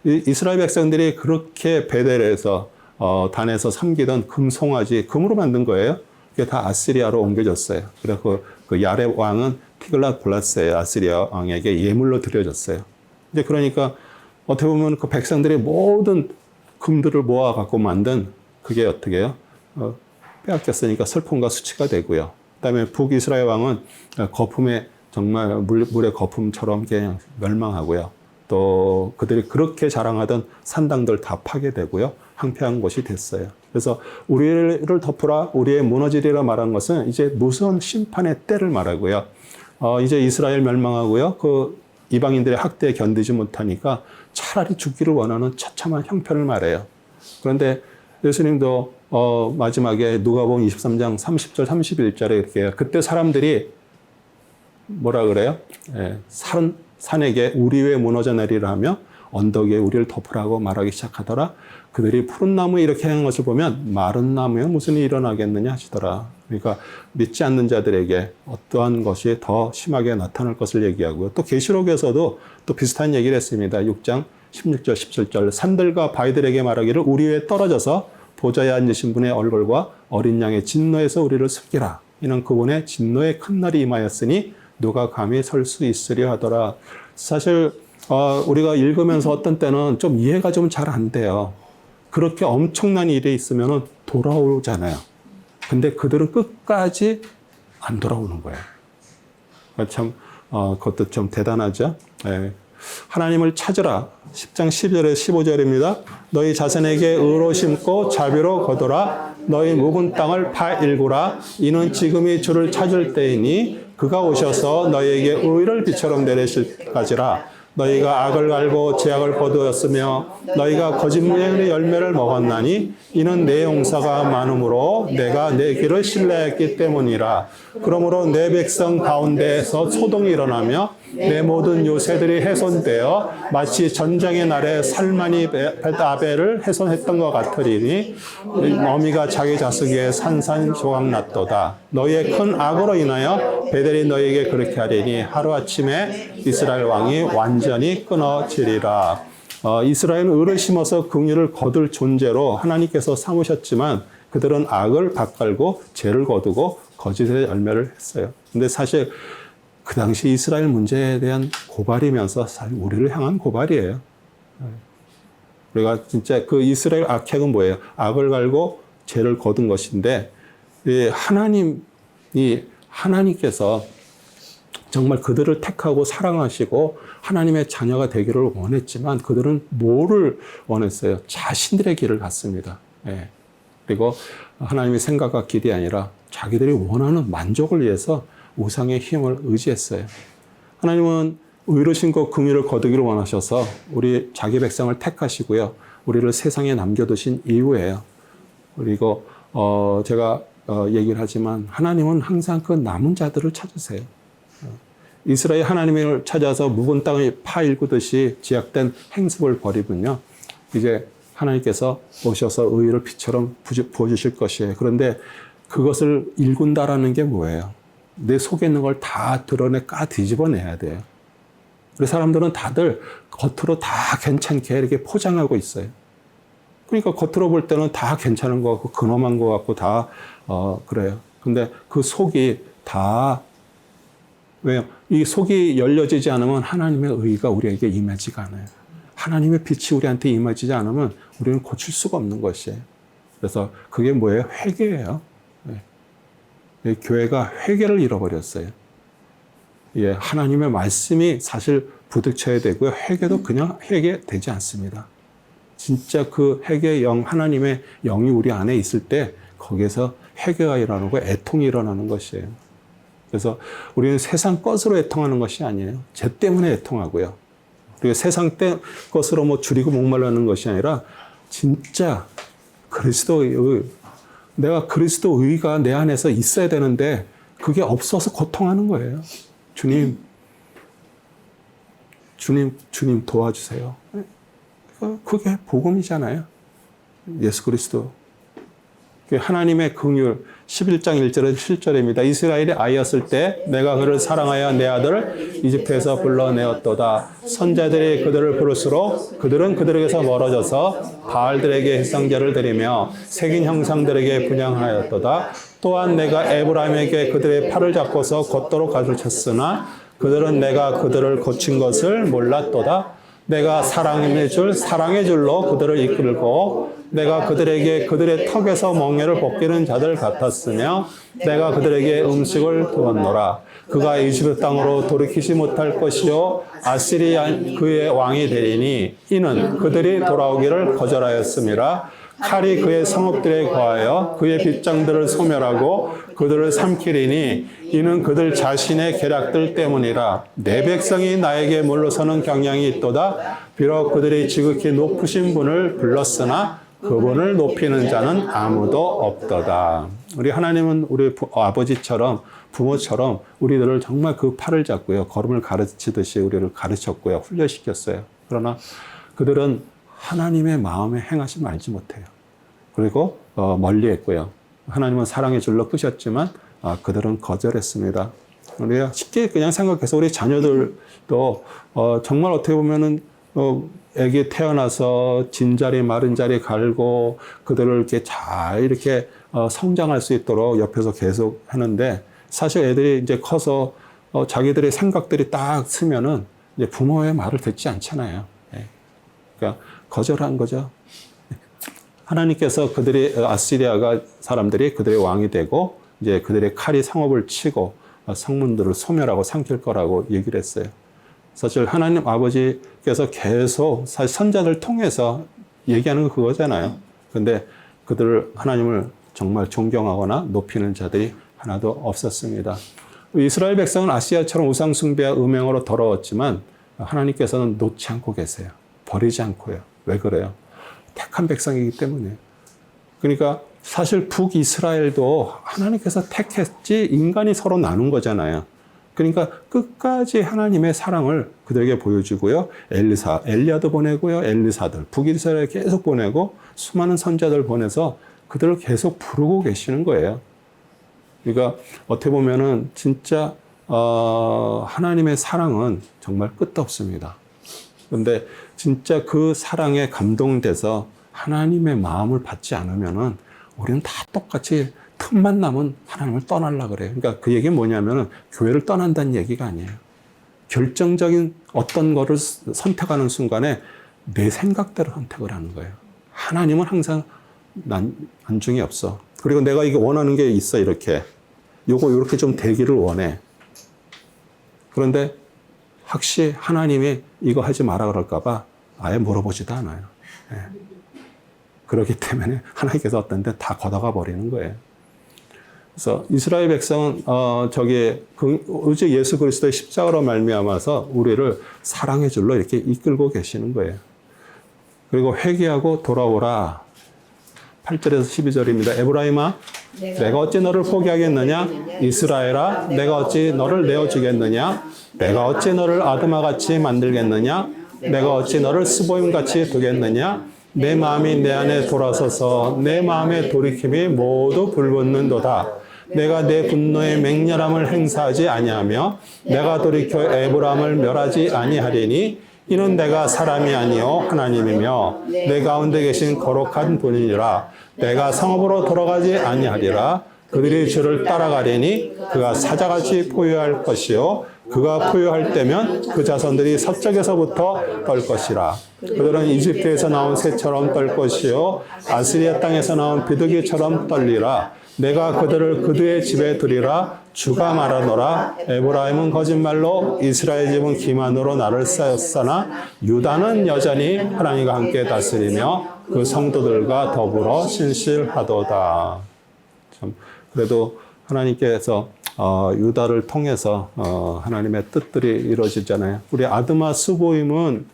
이스라엘 백성들이 그렇게 베델에서 단에서 섬기던 금송아지 금으로 만든 거예요. 그게 다 아시리아로 옮겨졌어요. 그래서 그 야레 왕은 티글랏 블레셋의 아시리아 왕에게 예물로 드려졌어요. 이제 그러니까 어떻게 보면 그 백성들이 모든 금들을 모아 갖고 만든 그게 어떻게 해요? 빼앗겼으니까 슬픔과 수치가 되고요. 그다음에 북이스라엘 왕은 거품에 정말 물의 거품처럼 그냥 멸망하고요. 또 그들이 그렇게 자랑하던 산당들 다 파괴되고요. 황폐한 곳이 됐어요. 그래서 우리를 덮으라 우리의 무너지리라 말한 것은 이제 무서운 심판의 때를 말하고요. 이제 이스라엘 멸망하고요. 그 이방인들의 학대에 견디지 못하니까 차라리 죽기를 원하는 처참한 형편을 말해요. 그런데 예수님도 마지막에 누가복음 23장 30절 31절에 이렇게 해요. 그때 사람들이 뭐라 그래요? 산에게 우리 위에 무너져 내리라 하며 언덕 위에 우리를 덮으라고 말하기 시작하더라. 그들이 푸른 나무에 이렇게 하는 것을 보면 마른 나무에 무슨 일이 일어나겠느냐 하시더라. 그러니까 믿지 않는 자들에게 어떠한 것이 더 심하게 나타날 것을 얘기하고요. 또 계시록에서도 또 비슷한 얘기를 했습니다. 6장 16절 17절 산들과 바위들에게 말하기를 우리 위에 떨어져서 보좌에 앉으신 분의 얼굴과 어린 양의 진노에서 우리를 숨기라. 이는 그분의 진노의 큰 날이 임하였으니 누가 감히 설 수 있으려 하더라. 사실 우리가 읽으면서 어떤 때는 좀 이해가 좀 잘 안 돼요. 그렇게 엄청난 일이 있으면 돌아오잖아요. 근데 그들은 끝까지 안 돌아오는 거예요. 참 그것도 좀 대단하죠. 네. 하나님을 찾으라. 10장 10절에 15절입니다. 너희 자신에게 의로 심고 자비로 거두라. 너희 묵은 땅을 파일구라. 이는 지금이 주를 찾을 때이니 그가 오셔서 너희에게 의를 비처럼 내리실까지라. 너희가 악을 알고 죄악을 거두었으며 너희가 거짓말의 열매를 먹었나니 이는 내 용사가 많으므로 내가 내 길을 신뢰했기 때문이라. 그러므로 내 백성 가운데에서 소동이 일어나며 내 모든 요새들이 훼손되어 마치 전쟁의 날에 살만이 아벨을 훼손했던 것 같으리니 어미가 자기 자식에게 산산조각 났도다. 너희의 큰 악으로 인하여 베델이 너희에게 그렇게 하리니 하루아침에 이스라엘 왕이 완전히 끊어지리라. 이스라엘은 의를 심어서 긍휼을 거둘 존재로 하나님께서 삼으셨지만 그들은 악을 밭갈고 죄를 거두고 거짓의 열매를 했어요. 근데 사실 그 당시 이스라엘 문제에 대한 고발이면서 사실 우리를 향한 고발이에요. 우리가 진짜 그 이스라엘 악행은 뭐예요? 악을 갈고 죄를 거둔 것인데, 하나님께서 정말 그들을 택하고 사랑하시고 하나님의 자녀가 되기를 원했지만 그들은 뭐를 원했어요? 자신들의 길을 갔습니다. 예. 그리고 하나님의 생각과 길이 아니라 자기들이 원하는 만족을 위해서 우상의 힘을 의지했어요. 하나님은 의로신 것 긍휼을 거두기를 원하셔서 우리 자기 백성을 택하시고요. 우리를 세상에 남겨두신 이유예요. 그리고 제가 얘기를 하지만 하나님은 항상 그 남은 자들을 찾으세요. 이스라엘 하나님을 찾아서 묵은 땅을 파일구듯이 제약된 행습을 버리면요. 이제 하나님께서 오셔서 의를 빛처럼 부어주실 것이에요. 그런데 그것을 일군다라는 게 뭐예요? 내 속에 있는 걸 다 드러내 까 뒤집어내야 돼요. 그래서 사람들은 다들 겉으로 다 괜찮게 이렇게 포장하고 있어요. 그러니까 겉으로 볼 때는 다 괜찮은 것 같고 근엄한 것 같고 다 그래요. 근데 그 속이 다 왜요? 이 속이 열려지지 않으면 하나님의 의가 우리에게 임하지가 않아요. 하나님의 빛이 우리한테 임하지 않으면 우리는 고칠 수가 없는 것이에요. 그래서 그게 뭐예요? 회개예요. 네. 교회가 회개를 잃어버렸어요. 예, 하나님의 말씀이 사실 부딪혀야 되고요. 회개도 그냥 회개되지 않습니다. 진짜 그 회개의 영, 하나님의 영이 우리 안에 있을 때 거기에서 회개가 일어나고 애통이 일어나는 것이에요. 그래서 우리는 세상 것으로 애통하는 것이 아니에요. 죄 때문에 애통하고요. 그리고 세상 것으로 뭐 줄이고 목말라는 것이 아니라 진짜 그리스도의, 내가 그리스도의가 내 안에서 있어야 되는데 그게 없어서 고통하는 거예요. 주님 도와주세요. 그게 복음이잖아요. 예수 그리스도. 하나님의 긍휼 11장 1절에서 7절입니다. 이스라엘이 아이였을 때 내가 그를 사랑하여 내 아들을 이집트에서 불러내었도다. 선자들이 그들을 부를수록 그들은 그들에게서 멀어져서 바알들에게 희생제를 드리며 새긴 형상들에게 분향하였도다. 또한 내가 에브라임에게 그들의 팔을 잡고서 걷도록 가르쳤으나 그들은 내가 그들을 고친 것을 몰랐도다. 내가 사랑의 줄로 그들을 이끌고 내가 그들에게 그들의 턱에서 멍에를 벗기는 자들 같았으며 내가 그들에게 음식을 두었노라. 그가 이집트 땅으로 돌이키지 못할 것이요 아시리아 그의 왕이 되리니 이는 그들이 돌아오기를 거절하였음이라. 칼이 그의 성읍들에 거하여 그의 빗장들을 소멸하고 그들을 삼키리니 이는 그들 자신의 계략들 때문이라. 내 백성이 나에게 물러서는 경향이 있도다. 비록 그들이 지극히 높으신 분을 불렀으나 그분을 높이는 자는 아무도 없도다. 우리 하나님은 우리 아버지처럼 부모처럼 우리들을 정말 그 팔을 잡고요. 걸음을 가르치듯이 우리를 가르쳤고요. 훈련시켰어요. 그러나 그들은 하나님의 마음에 행하심을 알지 못해요. 그리고 멀리했고요. 하나님은 사랑의 줄로 끄셨지만 그들은 거절했습니다. 우리가 쉽게 그냥 생각해서 우리 자녀들도 정말 어떻게 보면은 애기 태어나서 진자리 마른 자리 갈고 그들을 이렇게 잘 이렇게 성장할 수 있도록 옆에서 계속 하는데 사실 애들이 이제 커서 자기들의 생각들이 딱 쓰면은 이제 부모의 말을 듣지 않잖아요. 그러니까 거절한 거죠. 하나님께서 아시리아가 사람들이 그들의 왕이 되고 이제 그들의 칼이 성읍을 치고 성문들을 소멸하고 삼킬 거라고 얘기를 했어요. 사실 하나님 아버지께서 계속 사실 선자들 통해서 얘기하는 건 그거잖아요. 근데 하나님을 정말 존경하거나 높이는 자들이 하나도 없었습니다. 이스라엘 백성은 아시아처럼 우상숭배와 음행으로 더러웠지만 하나님께서는 놓지 않고 계세요. 버리지 않고요. 왜 그래요? 택한 백성이기 때문에. 그러니까 사실 북이스라엘도 하나님께서 택했지 인간이 서로 나눈 거잖아요. 그러니까 끝까지 하나님의 사랑을 그들에게 보여주고요. 엘리야도 보내고요. 엘리사들, 북이스라엘에 계속 보내고 수많은 선자들 보내서 그들을 계속 부르고 계시는 거예요. 그러니까 어떻게 보면은 진짜 하나님의 사랑은 정말 끝도 없습니다. 그런데 진짜 그 사랑에 감동돼서 하나님의 마음을 받지 않으면은 우리는 다 똑같이 틈만 나면 하나님을 떠나려고 그래요. 그러니까 그 얘기는 뭐냐면은 교회를 떠난다는 얘기가 아니에요. 결정적인 어떤 거를 선택하는 순간에 내 생각대로 선택을 하는 거예요. 하나님은 항상 안중에 없어. 그리고 내가 이게 원하는 게 있어, 이렇게. 요거 이렇게 좀 되기를 원해. 그런데 혹시 하나님이 이거 하지 마라 그럴까봐 아예 물어보지도 않아요. 예. 그렇기 때문에 하나님께서 어떤 데 다 걷어가 버리는 거예요. 그래서 이스라엘 백성은 오직 예수 그리스도의 십자가로 말미암아서 우리를 사랑의 줄로 이렇게 이끌고 계시는 거예요. 그리고 회개하고 돌아오라. 8절에서 12절입니다. 에브라임아, 내가 어찌 너를 포기하겠느냐? 이스라엘아, 내가 어찌 너를 내어주겠느냐? 내가 어찌 너를 아드마같이 만들겠느냐? 내가 어찌 너를 스보임같이 두겠느냐? 내 마음이 내 안에 돌아서서 내 마음의 돌이킴이 모두 불붙는도다. 내가 내 분노의 맹렬함을 행사하지 아니하며 내가 돌이켜 에브라임을 멸하지 아니하리니 이는 내가 사람이 아니요 하나님이며 내 가운데 계신 거룩한 분이니라. 내가 성읍으로 돌아가지 아니하리라. 그들이 주를 따라가리니 그가 사자같이 포효할 것이요 그가 포효할 때면 그 자손들이 서쪽에서부터 떨 것이라. 그들은 이집트에서 나온 새처럼 떨 것이요 아스리아 땅에서 나온 비둘기처럼 떨리라. 내가 그들을 그들의 집에 두리라. 주가 말하노라. 에브라임은 거짓말로 이스라엘 집은 기만으로 나를 쌓였으나 유다는 여전히 하나님과 함께 다스리며 그 성도들과 더불어 신실하도다. 참 그래도 하나님께서 유다를 통해서 하나님의 뜻들이 이루어지잖아요. 우리 아드마 스보임은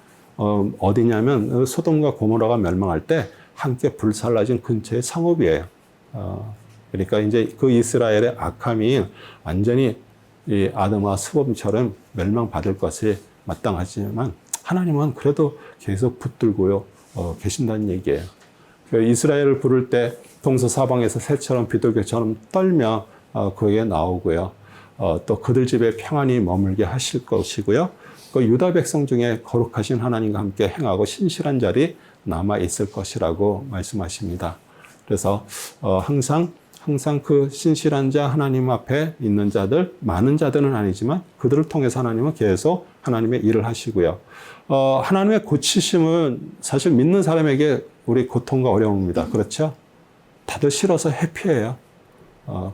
어디냐면 소돔과 고모라가 멸망할 때 함께 불살라진 근처의 성읍이에요. 그러니까 이제 그 이스라엘의 악함이 완전히 이 아드마 스보임처럼 멸망받을 것이 마땅하지만 하나님은 그래도 계속 붙들고요 계신다는 얘기예요. 이스라엘을 부를 때 동서사방에서 새처럼 비둘기처럼 떨며 그에게 나오고요. 또 그들 집에 평안히 머물게 하실 것이고요. 그 유다 백성 중에 거룩하신 하나님과 함께 행하고 신실한 자리 남아 있을 것이라고 말씀하십니다. 그래서 항상 그 신실한 자 하나님 앞에 있는 자들, 많은 자들은 아니지만 그들을 통해서 하나님은 계속 하나님의 일을 하시고요. 하나님의 고치심은 사실 믿는 사람에게 우리 고통과 어려움입니다. 그렇죠? 다들 싫어서 회피해요.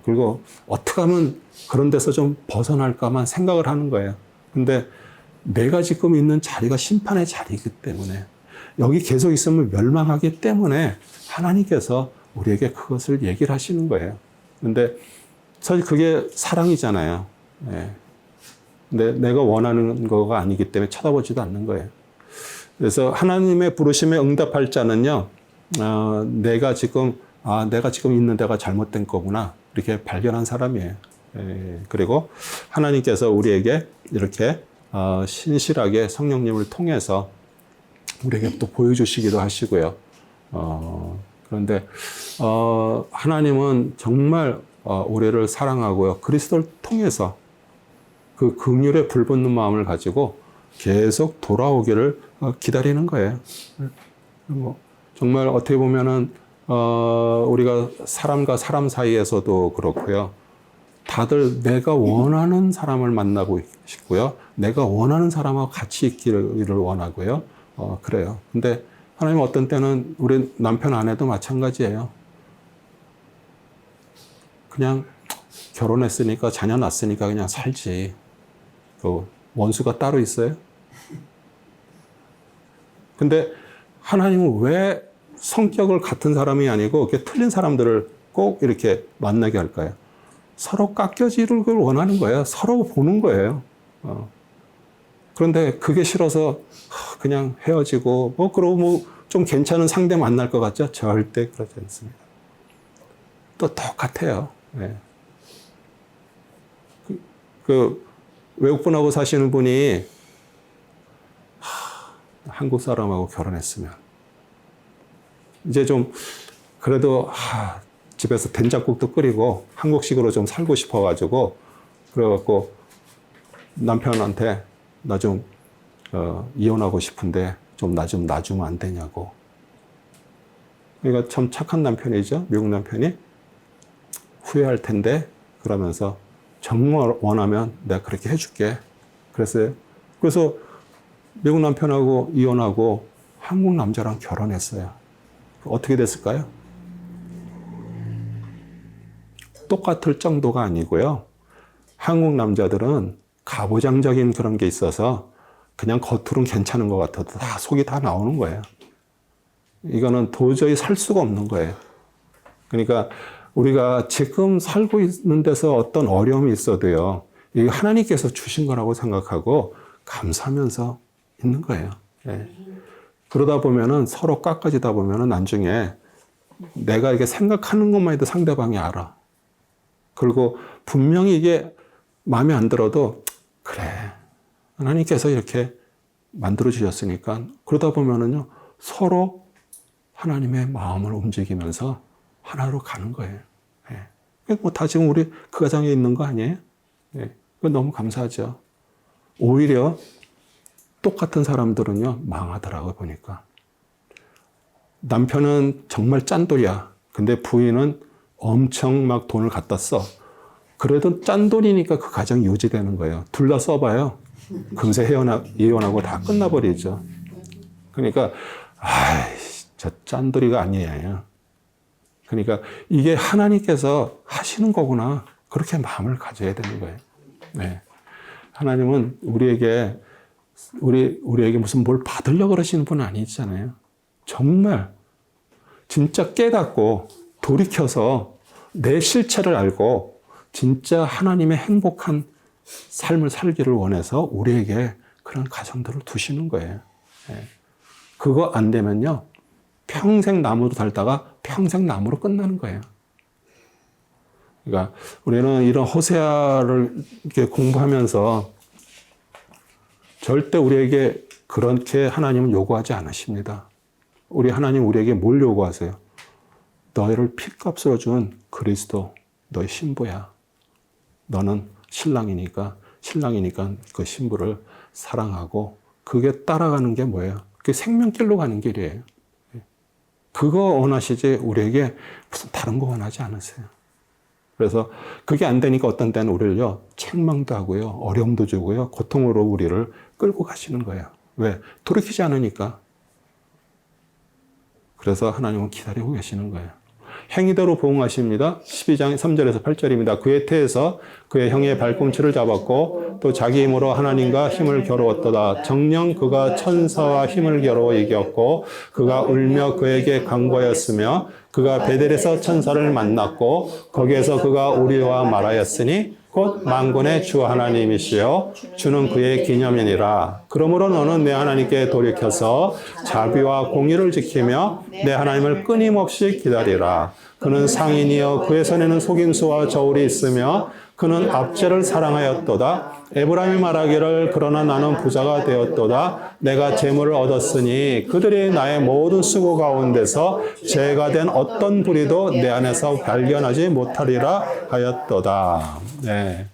그리고 어떻게 하면 그런 데서 좀 벗어날까만 생각을 하는 거예요. 근데 내가 지금 있는 자리가 심판의 자리이기 때문에 여기 계속 있으면 멸망하기 때문에 하나님께서 우리에게 그것을 얘기를 하시는 거예요. 근데 사실 그게 사랑이잖아요. 네. 근데 내가 원하는 거가 아니기 때문에 쳐다보지도 않는 거예요. 그래서 하나님의 부르심에 응답할 자는요, 내가 지금 있는 데가 잘못된 거구나. 이렇게 발견한 사람이에요. 그리고 하나님께서 우리에게 이렇게 신실하게 성령님을 통해서 우리에게 또 보여주시기도 하시고요. 그런데 하나님은 정말 우리를 사랑하고요. 그리스도를 통해서 그 긍휼에 불붙는 마음을 가지고 계속 돌아오기를 기다리는 거예요. 정말 어떻게 보면은 우리가 사람과 사람 사이에서도 그렇고요. 다들 내가 원하는 사람을 만나고 싶고요. 내가 원하는 사람하고 같이 있기를 원하고요. 그래요. 근데 하나님은 어떤 때는 우리 남편 아내도 마찬가지예요. 그냥 결혼했으니까 자녀 낳았으니까 그냥 살지. 원수가 따로 있어요? 근데 하나님은 왜 성격을 같은 사람이 아니고 이렇게 틀린 사람들을 꼭 이렇게 만나게 할까요? 서로 깎여지를 원하는 거예요. 서로 보는 거예요. 그런데 그게 싫어서 그냥 헤어지고 그러고 좀 괜찮은 상대 만날 것 같죠? 절대 그렇지 않습니다. 또 똑같아요. 네. 외국분하고 사시는 분이 한국 사람하고 결혼했으면 이제 좀 그래도 집에서 된장국도 끓이고 한국식으로 좀 살고 싶어가지고 그래갖고 남편한테 나 좀 이혼하고 싶은데 좀 나 좀 놔주면 안 되냐고. 그러니까 참 착한 남편이죠. 미국 남편이 후회할 텐데 그러면서 정말 원하면 내가 그렇게 해줄게. 그랬어요. 그래서 미국 남편하고 이혼하고 한국 남자랑 결혼했어요. 어떻게 됐을까요? 똑같을 정도가 아니고요. 한국 남자들은 가부장적인 그런 게 있어서 그냥 겉으로는 괜찮은 것 같아도 다 속이 다 나오는 거예요. 이거는 도저히 살 수가 없는 거예요. 그러니까 우리가 지금 살고 있는 데서 어떤 어려움이 있어도요, 이 하나님께서 주신 거라고 생각하고 감사하면서 있는 거예요. 예. 그러다 보면은 서로 깎아지다 보면은 나중에 내가 이게 생각하는 것만 해도 상대방이 알아. 그리고 분명히 이게 마음에 안 들어도 그래. 하나님께서 이렇게 만들어 주셨으니까 그러다 보면은요, 서로 하나님의 마음을 움직이면서 하나로 가는 거예요. 예. 뭐 다 지금 우리 그 가정에 있는 거 아니에요? 예. 그건 너무 감사하죠. 오히려 똑같은 사람들은요, 망하더라고요, 보니까. 남편은 정말 짠돌이야. 근데 부인은 엄청 막 돈을 갖다 써. 그래도 짠돌이니까 그 가정이 유지되는 거예요. 둘 다 써봐요. 금세 이혼하고 다 끝나버리죠. 그러니까, 저 짠돌이가 아니에요. 그러니까 이게 하나님께서 하시는 거구나. 그렇게 마음을 가져야 되는 거예요. 네. 하나님은 우리에게 무슨 뭘 받으려고 그러시는 분은 아니잖아요. 정말 진짜 깨닫고 돌이켜서 내 실체를 알고 진짜 하나님의 행복한 삶을 살기를 원해서 우리에게 그런 가정들을 두시는 거예요. 네. 그거 안 되면요, 평생 나무로 살다가 평생 나무로 끝나는 거예요. 그러니까 우리는 이런 호세아를 이렇게 공부하면서 절대 우리에게 그렇게 하나님은 요구하지 않으십니다. 우리 하나님 우리에게 뭘 요구하세요? 너희를 핏값으로 준 그리스도, 너희 신부야. 너는 신랑이니까 그 신부를 사랑하고 그게 따라가는 게 뭐예요? 그게 생명길로 가는 길이에요. 그거 원하시지 우리에게 무슨 다른 거 원하지 않으세요. 그래서 그게 안 되니까 어떤 때는 우리를요, 책망도 하고요, 어려움도 주고요, 고통으로 우리를 끌고 가시는 거예요. 왜? 돌이키지 않으니까. 그래서 하나님은 기다리고 계시는 거예요. 행위대로 보응하십니다. 12장 3절에서 8절입니다. 그의 태에서 그의 형의 발꿈치를 잡았고 또 자기 힘으로 하나님과 힘을 겨루었도다. 정녕 그가 천사와 힘을 겨루어 이겼고 그가 울며 그에게 간구하였으며 그가 베델에서 천사를 만났고 거기에서 그가 우리와 말하였으니 곧 만군의 주 하나님이시여 주는 그의 기념이니라. 그러므로 너는 내 하나님께 돌이켜서 자비와 공의를 지키며 내 하나님을 끊임없이 기다리라. 그는 상인이여 그의 손에는 속임수와 저울이 있으며 그는 압제를 사랑하였도다. 에브라임이 말하기를 그러나 나는 부자가 되었도다. 내가 재물을 얻었으니 그들이 나의 모든 수고 가운데서 죄가 된 어떤 불의도 내 안에서 발견하지 못하리라 하였도다. 네.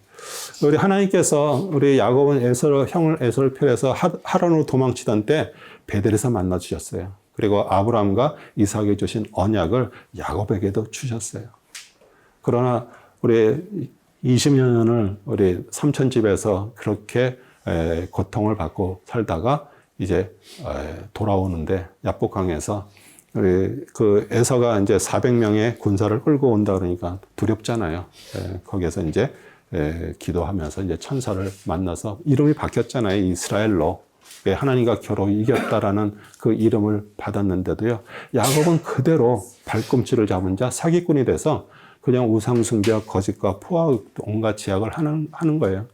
우리 하나님께서 우리 야곱은 형을 에서를 필요해서 하란으로 도망치던 때 베델에서 만나 주셨어요. 그리고 아브라함과 이삭에게 주신 언약을 야곱에게도 주셨어요. 그러나 우리 20여 년을 우리 삼촌 집에서 그렇게 고통을 받고 살다가 이제 돌아오는데 야복강에서 우리 그 에서가 이제 400명의 군사를 끌고 온다 그러니까 두렵잖아요. 거기에서 이제 기도하면서 이제 천사를 만나서 이름이 바뀌었잖아요. 이스라엘로. 하나님과 겨루 이겼다라는 그 이름을 받았는데도요. 야곱은 그대로 발꿈치를 잡은 자 사기꾼이 돼서 그냥 우상숭배, 거짓과 포화 온갖 제약을 하는 거예요.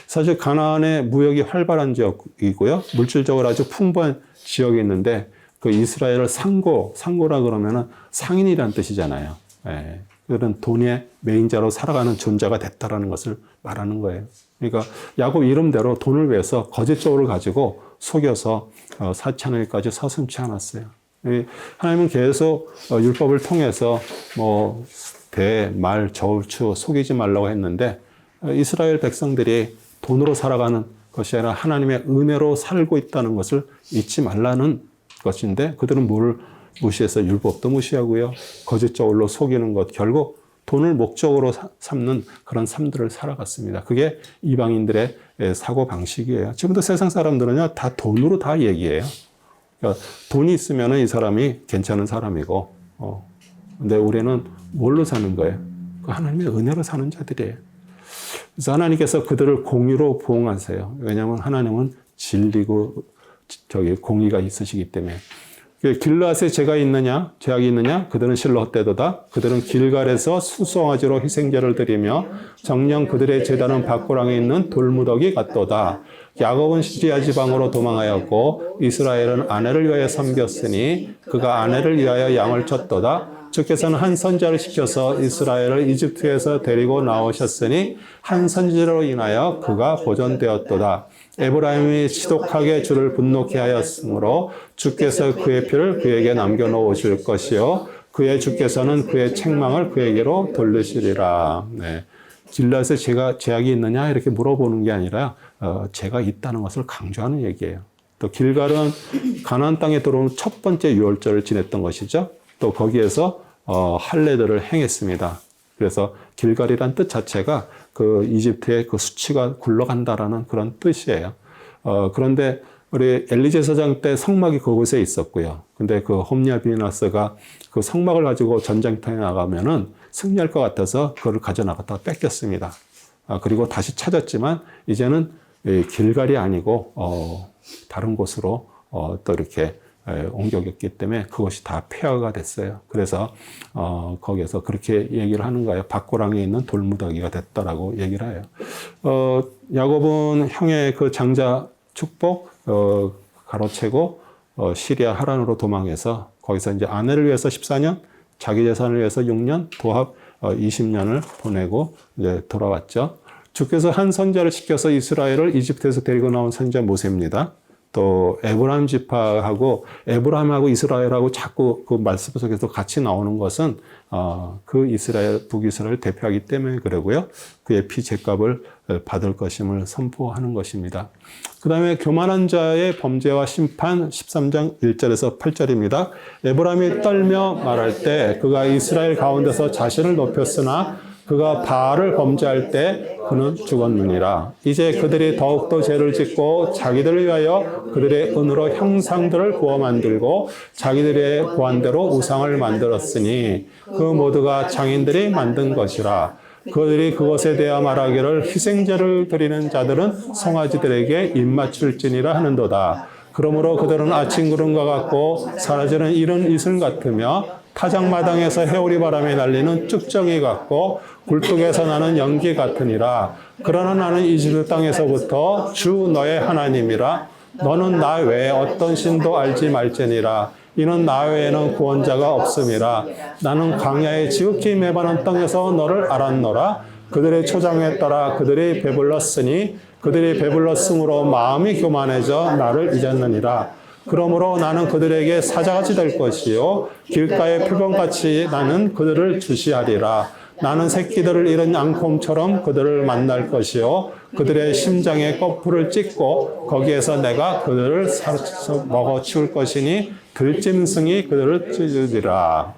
사실 가나안의 무역이 활발한 지역이고요. 물질적으로 아주 풍부한 지역이 있는데 그 이스라엘을 상고라 그러면은 상인이라는 뜻이잖아요. 그런 돈의 매인자로 살아가는 존재가 됐다라는 것을 말하는 거예요. 그러니까 야곱 이름대로 돈을 위해서 거짓 저울을 가지고 속여서 사찬에까지 서슴지 않았어요. 하나님은 계속 율법을 통해서 뭐 대, 말, 저울추 속이지 말라고 했는데 이스라엘 백성들이 돈으로 살아가는 것이 아니라 하나님의 은혜로 살고 있다는 것을 잊지 말라는 것인데 그들은 뭘 무시해서 율법도 무시하고요. 거짓 저울로 속이는 것 결국 돈을 목적으로 삼는 그런 삶들을 살아갔습니다. 그게 이방인들의 사고 방식이에요. 지금도 세상 사람들은요, 다 돈으로 다 얘기해요. 그러니까 돈이 있으면 이 사람이 괜찮은 사람이고, 근데 우리는 뭘로 사는 거예요? 그 하나님의 은혜로 사는 자들이에요. 그래서 하나님께서 그들을 공의로 보응하세요. 왜냐하면 하나님은 진리고 공의가 있으시기 때문에. 길르앗에 죄악이 있느냐? 그들은 실로 헛되도다. 그들은 길갈에서 수송아지로 희생제를 드리며 정녕 그들의 제단은 밭고랑에 있는 돌무더기 같도다. 야곱은 시리아 지방으로 도망하였고 이스라엘은 아내를 위하여 섬겼으니 그가 아내를 위하여 양을 쳤도다. 주께서는 한 선지자를 시켜서 이스라엘을 이집트에서 데리고 나오셨으니 한 선지자로 인하여 그가 보존되었도다. 에브라임이 지독하게 주를 분노케 하였으므로 주께서 그의 피를 그에게 남겨놓으실 것이요 그의 주께서는 그의 책망을 그에게로 돌리시리라. 네. 길르앗에 죄악이 있느냐 이렇게 물어보는 게 아니라 죄가 있다는 것을 강조하는 얘기예요. 또 길갈은 가나안 땅에 들어온 첫 번째 유월절을 지냈던 것이죠. 또 거기에서 할례들을 행했습니다. 그래서 길갈이란 뜻 자체가 그 이집트의 그 수치가 굴러간다라는 그런 뜻이에요. 그런데 우리 엘리제 사장 때 성막이 그곳에 있었고요. 근데 그 홈리아 비나스가 그 성막을 가지고 전쟁터에 나가면은 승리할 것 같아서 그걸 가져나갔다가 뺏겼습니다. 그리고 다시 찾았지만 이제는 길갈이 아니고 다른 곳으로 또 이렇게 옮겨졌기 때문에 그것이 다 폐허가 됐어요. 그래서 거기에서 그렇게 얘기를 하는 거예요. 밭고랑에 있는 돌무더기가 됐다라고 얘기를 해요. 야곱은 형의 그 장자 축복 가로채고 시리아 하란으로 도망해서 거기서 이제 아내를 위해서 14년, 자기 재산을 위해서 6년, 도합 20년을 보내고 이제 돌아왔죠. 주께서 한 선지자를 시켜서 이스라엘을 이집트에서 데리고 나온 선지자 모세입니다. 또 에브라임 지파하고 에브라임하고 이스라엘하고 자꾸 그 말씀 속에서 같이 나오는 것은 그 이스라엘 북이스라엘 대표하기 때문에 그러고요. 그의 피 죗값을 받을 것임을 선포하는 것입니다. 그 다음에 교만한 자의 범죄와 심판 13장 1절에서 8절입니다. 에브라임이 떨며 말할 때 그가 이스라엘 가운데서 자신을 높였으나 그가 바알을 범죄할 때 그는 죽었느니라. 이제 그들이 더욱더 죄를 짓고 자기들을 위하여 그들의 은으로 형상들을 구워 만들고 자기들의 보안대로 우상을 만들었으니 그 모두가 장인들이 만든 것이라. 그들이 그것에 대하여 말하기를 희생제를 드리는 자들은 송아지들에게 입맞출지니라 하는도다. 그러므로 그들은 아침 구름과 같고 사라지는 이른 이슬 같으며 타작마당에서 해오리 바람에 날리는 쭉정이 같고 굴뚝에서 나는 연기 같으니라. 그러나 나는 이집트 땅에서부터 주 너의 하나님이라. 너는 나 외에 어떤 신도 알지 말지니라. 이는 나 외에는 구원자가 없음이라. 나는 광야의 지극히 메마른 땅에서 너를 알았노라. 그들의 초장에 따라 그들이 배불렀으니 그들이 배불렀으므로 마음이 교만해져 나를 잊었느니라. 그러므로 나는 그들에게 사자같이 될 것이요 길가의 표범같이 나는 그들을 주시하리라. 나는 새끼들을 잃은 양콤처럼 그들을 만날 것이요 그들의 심장에 거풀을 찢고 거기에서 내가 그들을 먹어 치울 것이니 들짐승이 그들을 찢으리라.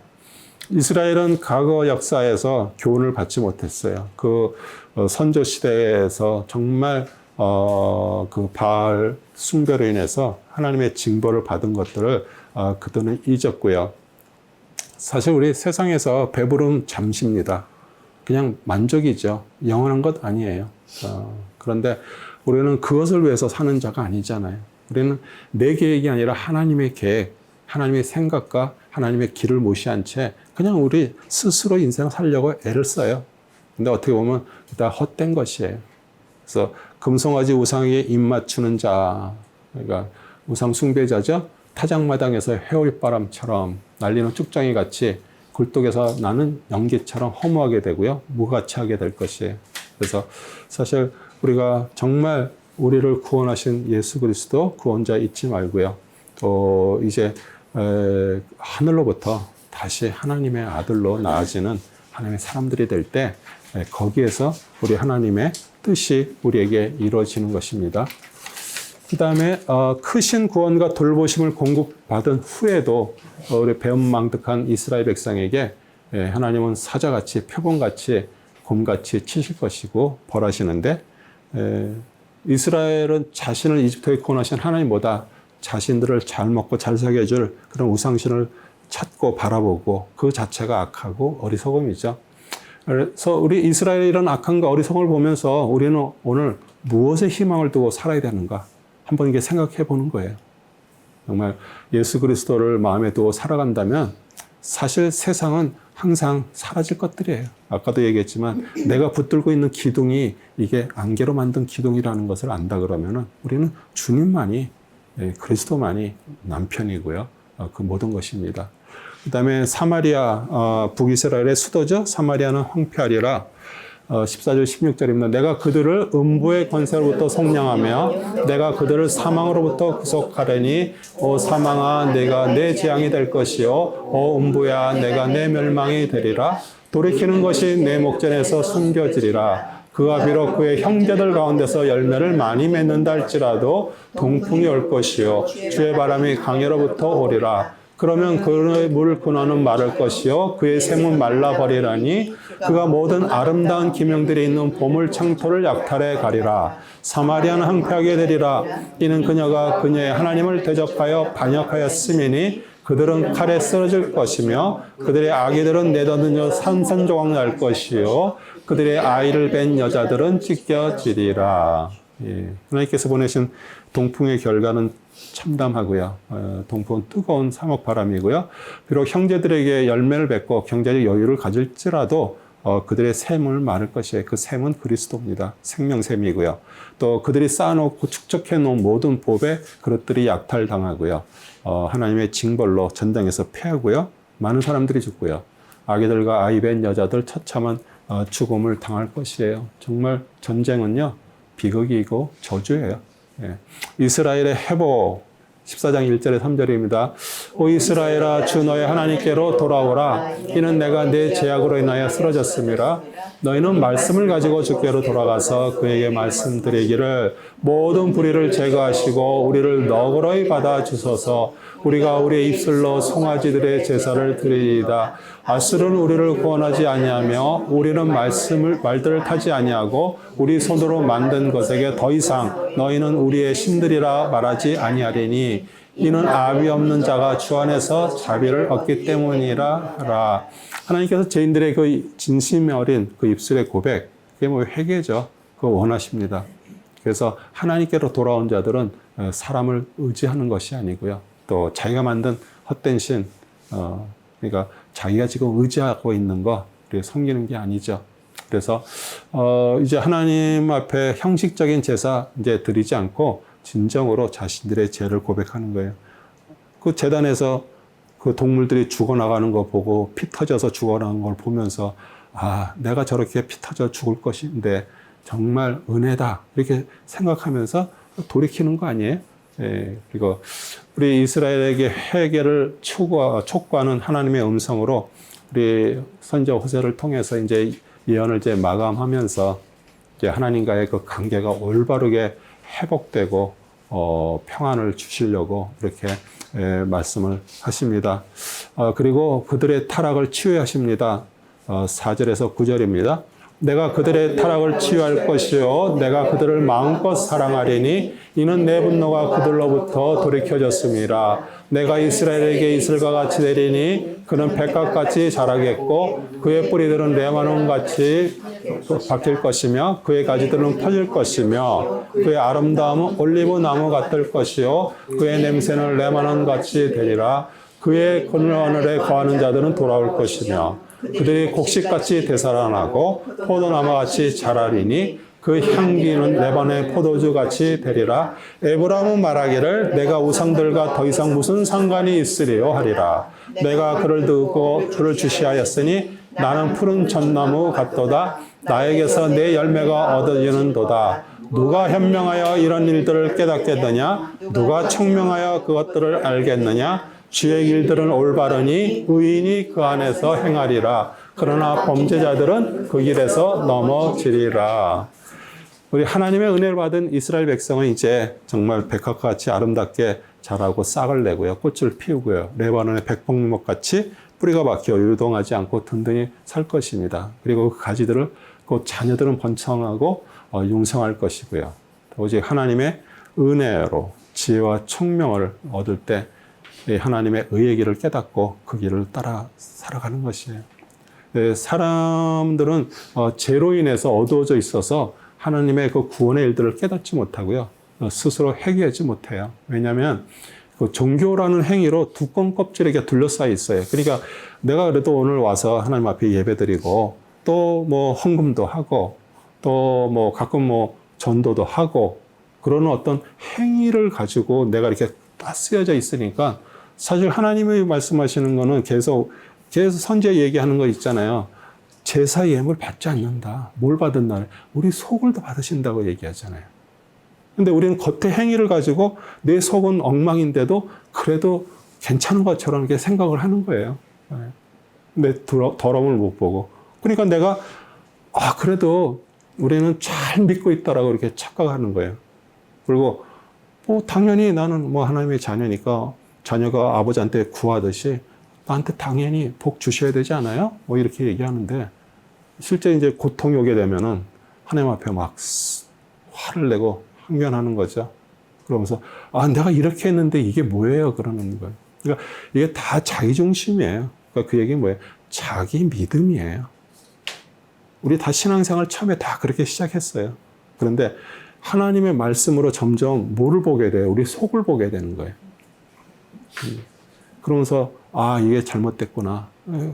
이스라엘은 과거 역사에서 교훈을 받지 못했어요. 그 선조 시대에서 정말 그 바알 숭배로 인해서 하나님의 징벌을 받은 것들을 그들은 잊었고요. 사실 우리 세상에서 배부름 잠시입니다. 그냥 만족이죠. 영원한 것 아니에요. 그런데 우리는 그것을 위해서 사는 자가 아니잖아요. 우리는 내 계획이 아니라 하나님의 계획, 하나님의 생각과 하나님의 길을 무시한 채 그냥 우리 스스로 인생을 살려고 애를 써요. 근데 어떻게 보면 다 헛된 것이에요. 그래서 금송아지 우상에게 입맞추는 자, 그러니까 우상 숭배자죠. 타작마당에서 해올바람처럼 날리는 쭉정이 같이 굴뚝에서 나는 연기처럼 허무하게 되고요. 무가치하게 될 것이에요. 그래서 사실 우리가 정말 우리를 구원하신 예수 그리스도 구원자 잊지 말고요. 또 이제 하늘로부터 다시 하나님의 아들로 나아지는 하나님의 사람들이 될 때 거기에서 우리 하나님의 뜻이 우리에게 이루어지는 것입니다. 그 다음에 크신 구원과 돌보심을 공급받은 후에도 우리 배은망덕한 이스라엘 백성에게 하나님은 사자같이 표범같이 곰같이 치실 것이고 벌하시는데 이스라엘은 자신을 이집트에 구원하신 하나님보다 자신들을 잘 먹고 잘 살게해줄 그런 우상신을 찾고 바라보고 그 자체가 악하고 어리석음이죠. 그래서 우리 이스라엘의 이런 악함과 어리석음을 보면서 우리는 오늘 무엇에 희망을 두고 살아야 되는가 한번 이게 생각해 보는 거예요. 정말 예수 그리스도를 마음에 두고 살아간다면 사실 세상은 항상 사라질 것들이에요. 아까도 얘기했지만 내가 붙들고 있는 기둥이 이게 안개로 만든 기둥이라는 것을 안다 그러면은 우리는 주님만이 그리스도만이 남편이고요. 그 모든 것입니다. 그 다음에 사마리아, 북이스라엘의 수도죠. 사마리아는 황폐하리라. 14절 16절입니다. 내가 그들을 음부의 권세로부터 속량하며 내가 그들을 사망으로부터 구속하려니 오 사망아 내가 내 재앙이 될 것이요 오 음부야 내가 내 멸망이 되리라. 돌이키는 것이 내 목전에서 숨겨지리라. 그가 비록 그의 형제들 가운데서 열매를 많이 맺는다 할지라도 동풍이 올 것이요 주의 바람이 강해로부터 오리라. 그러면 그의 물 근원은 마를 것이요 그의 샘은 말라버리라니 그가 모든 아름다운 기명들이 있는 보물 창토를 약탈해 가리라. 사마리아는 황폐하게 되리라. 이는 그녀가 그녀의 하나님을 대적하여 반역하였음이니 그들은 칼에 쓰러질 것이며 그들의 아기들은 내던져 산산조각 날 것이요 그들의 아이를 뵌 여자들은 찢겨지리라. 하나님께서 보내신 동풍의 결과는 참담하고요. 동풍은 뜨거운 삼옥바람이고요. 비록 형제들에게 열매를 맺고 경제적 여유를 가질지라도 그들의 샘을 마를 것이에요. 그 샘은 그리스도입니다. 생명샘이고요. 또 그들이 쌓아놓고 축적해 놓은 모든 보배 그릇들이 약탈당하고요. 하나님의 징벌로 전쟁에서 패하고요. 많은 사람들이 죽고요. 아기들과 아이 뵌 여자들 처참한 죽음을 당할 것이에요. 정말 전쟁은요. 비극이고 저주예요. 이스라엘의 회복 14장 1절에 3절입니다. 오 이스라엘아 주 너의 하나님께로 돌아오라. 이는 내가 내 죄악으로 인하여 쓰러졌음이라. 너희는 말씀을 가지고 주께로 돌아가서 그에게 말씀드리기를 모든 불의를 제거하시고 우리를 너그러이 받아주소서. 우리가 우리의 입술로 송아지들의 제사를 드리이다. 아수르는 우리를 구원하지 아니하며 우리는 말들을 타지 아니하고 우리 손으로 만든 것에게 더 이상 너희는 우리의 신들이라 말하지 아니하리니 이는 아비 없는 자가 주 안에서 자비를 얻기 때문이라 하라. 하나님께서 죄인들의 그 진심 어린 그 입술의 고백, 그게 뭐 회개죠. 그거 원하십니다. 그래서 하나님께로 돌아온 자들은 사람을 의지하는 것이 아니고요. 또 자기가 만든 헛된 신, 그러니까 자기가 지금 의지하고 있는 거, 섬기는 게 아니죠. 그래서 이제 하나님 앞에 형식적인 제사 이제 드리지 않고 진정으로 자신들의 죄를 고백하는 거예요. 그 제단에서 그 동물들이 죽어나가는 거 보고 피 터져서 죽어나가는 걸 보면서 아, 내가 저렇게 피 터져 죽을 것인데 정말 은혜다 이렇게 생각하면서 돌이키는 거 아니에요? 예, 그리고 우리 이스라엘에게 회개를 촉구하는 하나님의 음성으로 우리 선지자 호세를 통해서 이제 예언을 이제 마감하면서 이제 하나님과의 그 관계가 올바르게 회복되고 평안을 주시려고 이렇게 말씀을 하십니다. 그리고 그들의 타락을 치유하십니다. 4절에서 9절입니다. 내가 그들의 타락을 치유할 것이요 내가 그들을 마음껏 사랑하리니 이는 내 분노가 그들로부터 돌이켜졌음이라. 내가 이스라엘에게 이슬과 같이 내리니 그는 백합같이 자라겠고 그의 뿌리들은 레바논같이 박힐 것이며 그의 가지들은 펴질 것이며 그의 아름다움은 올리브 나무 같을 것이요 그의 냄새는 레바논같이 되리라. 그의 그늘에 거하는 자들은 돌아올 것이며 그들이 곡식같이 되살아나고 포도나무같이 자라리니 그 향기는 레바논의 포도주같이 되리라. 에브라임은 말하기를 내가 우상들과 더 이상 무슨 상관이 있으리요 하리라. 내가 그를 두고 그를 주시하였으니 나는 푸른 전나무 같도다. 나에게서 내 열매가 얻어지는도다. 누가 현명하여 이런 일들을 깨닫겠느냐? 누가 청명하여 그것들을 알겠느냐? 주의 길들은 올바르니 의인이 그 안에서 행하리라. 그러나 범죄자들은 그 길에서 넘어지리라. 우리 하나님의 은혜를 받은 이스라엘 백성은 이제 정말 백합같이 아름답게 자라고 싹을 내고요. 꽃을 피우고요. 레바논의 백봉목같이 뿌리가 박혀 유동하지 않고 든든히 살 것입니다. 그리고 그 가지들을 그 자녀들은 번성하고 융성할 것이고요. 오직 하나님의 은혜로 지혜와 총명을 얻을 때 하나님의 의의 길을 깨닫고 그 길을 따라 살아가는 것이에요. 사람들은 죄로 인해서 어두워져 있어서 하나님의 그 구원의 일들을 깨닫지 못하고요. 스스로 회개하지 못해요. 왜냐하면 그 종교라는 행위로 두꺼운 껍질에 둘러싸여 있어요. 그러니까 내가 그래도 오늘 와서 하나님 앞에 예배드리고 또 뭐 헌금도 하고 또 뭐 가끔 뭐 전도도 하고 그러는 어떤 행위를 가지고 내가 이렇게 다 쓰여져 있으니까 사실 하나님이 말씀하시는 거는 계속 선지자 얘기하는 거 있잖아요. 제사 예물 받지 않는다. 뭘 받았나? 우리 속을 더 받으신다고 얘기하잖아요. 근데 우리는 겉의 행위를 가지고 내 속은 엉망인데도 그래도 괜찮은 것처럼 이렇게 생각을 하는 거예요. 내 더러움을 못 보고. 그러니까 내가 그래도 우리는 잘 믿고 있다라고 이렇게 착각하는 거예요. 그리고 당연히 나는 뭐 하나님의 자녀니까 자녀가 아버지한테 구하듯이 나한테 당연히 복 주셔야 되지 않아요? 뭐 이렇게 얘기하는데 실제 이제 고통이 오게 되면은 하나님 앞에 막 화를 내고 항변하는 거죠. 그러면서 내가 이렇게 했는데 이게 뭐예요? 그러는 거예요. 그러니까 이게 다 자기중심이에요. 그러니까 그 얘기는 뭐예요? 자기 믿음이에요. 우리 다 신앙생활 처음에 다 그렇게 시작했어요. 그런데 하나님의 말씀으로 점점 뭐를 보게 돼요? 우리 속을 보게 되는 거예요. 그러면서 이게 잘못됐구나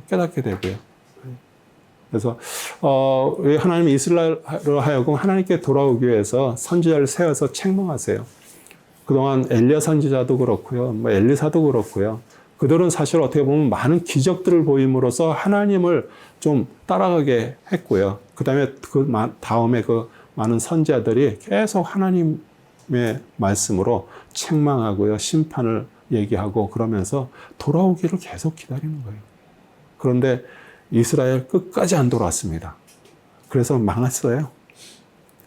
깨닫게 되고요. 그래서 하나님이 이스라엘로 하여금 하나님께 돌아오기 위해서 선지자를 세워서 책망하세요. 그동안 엘리야 선지자도 그렇고요, 뭐 엘리사도 그렇고요. 그들은 사실 어떻게 보면 많은 기적들을 보임으로써 하나님을 좀 따라가게 했고요. 그다음에 그 다음에 그 많은 선지자들이 계속 하나님의 말씀으로 책망하고요, 심판을 얘기하고 그러면서 돌아오기를 계속 기다리는 거예요. 그런데 이스라엘 끝까지 안 돌아왔습니다. 그래서 망했어요.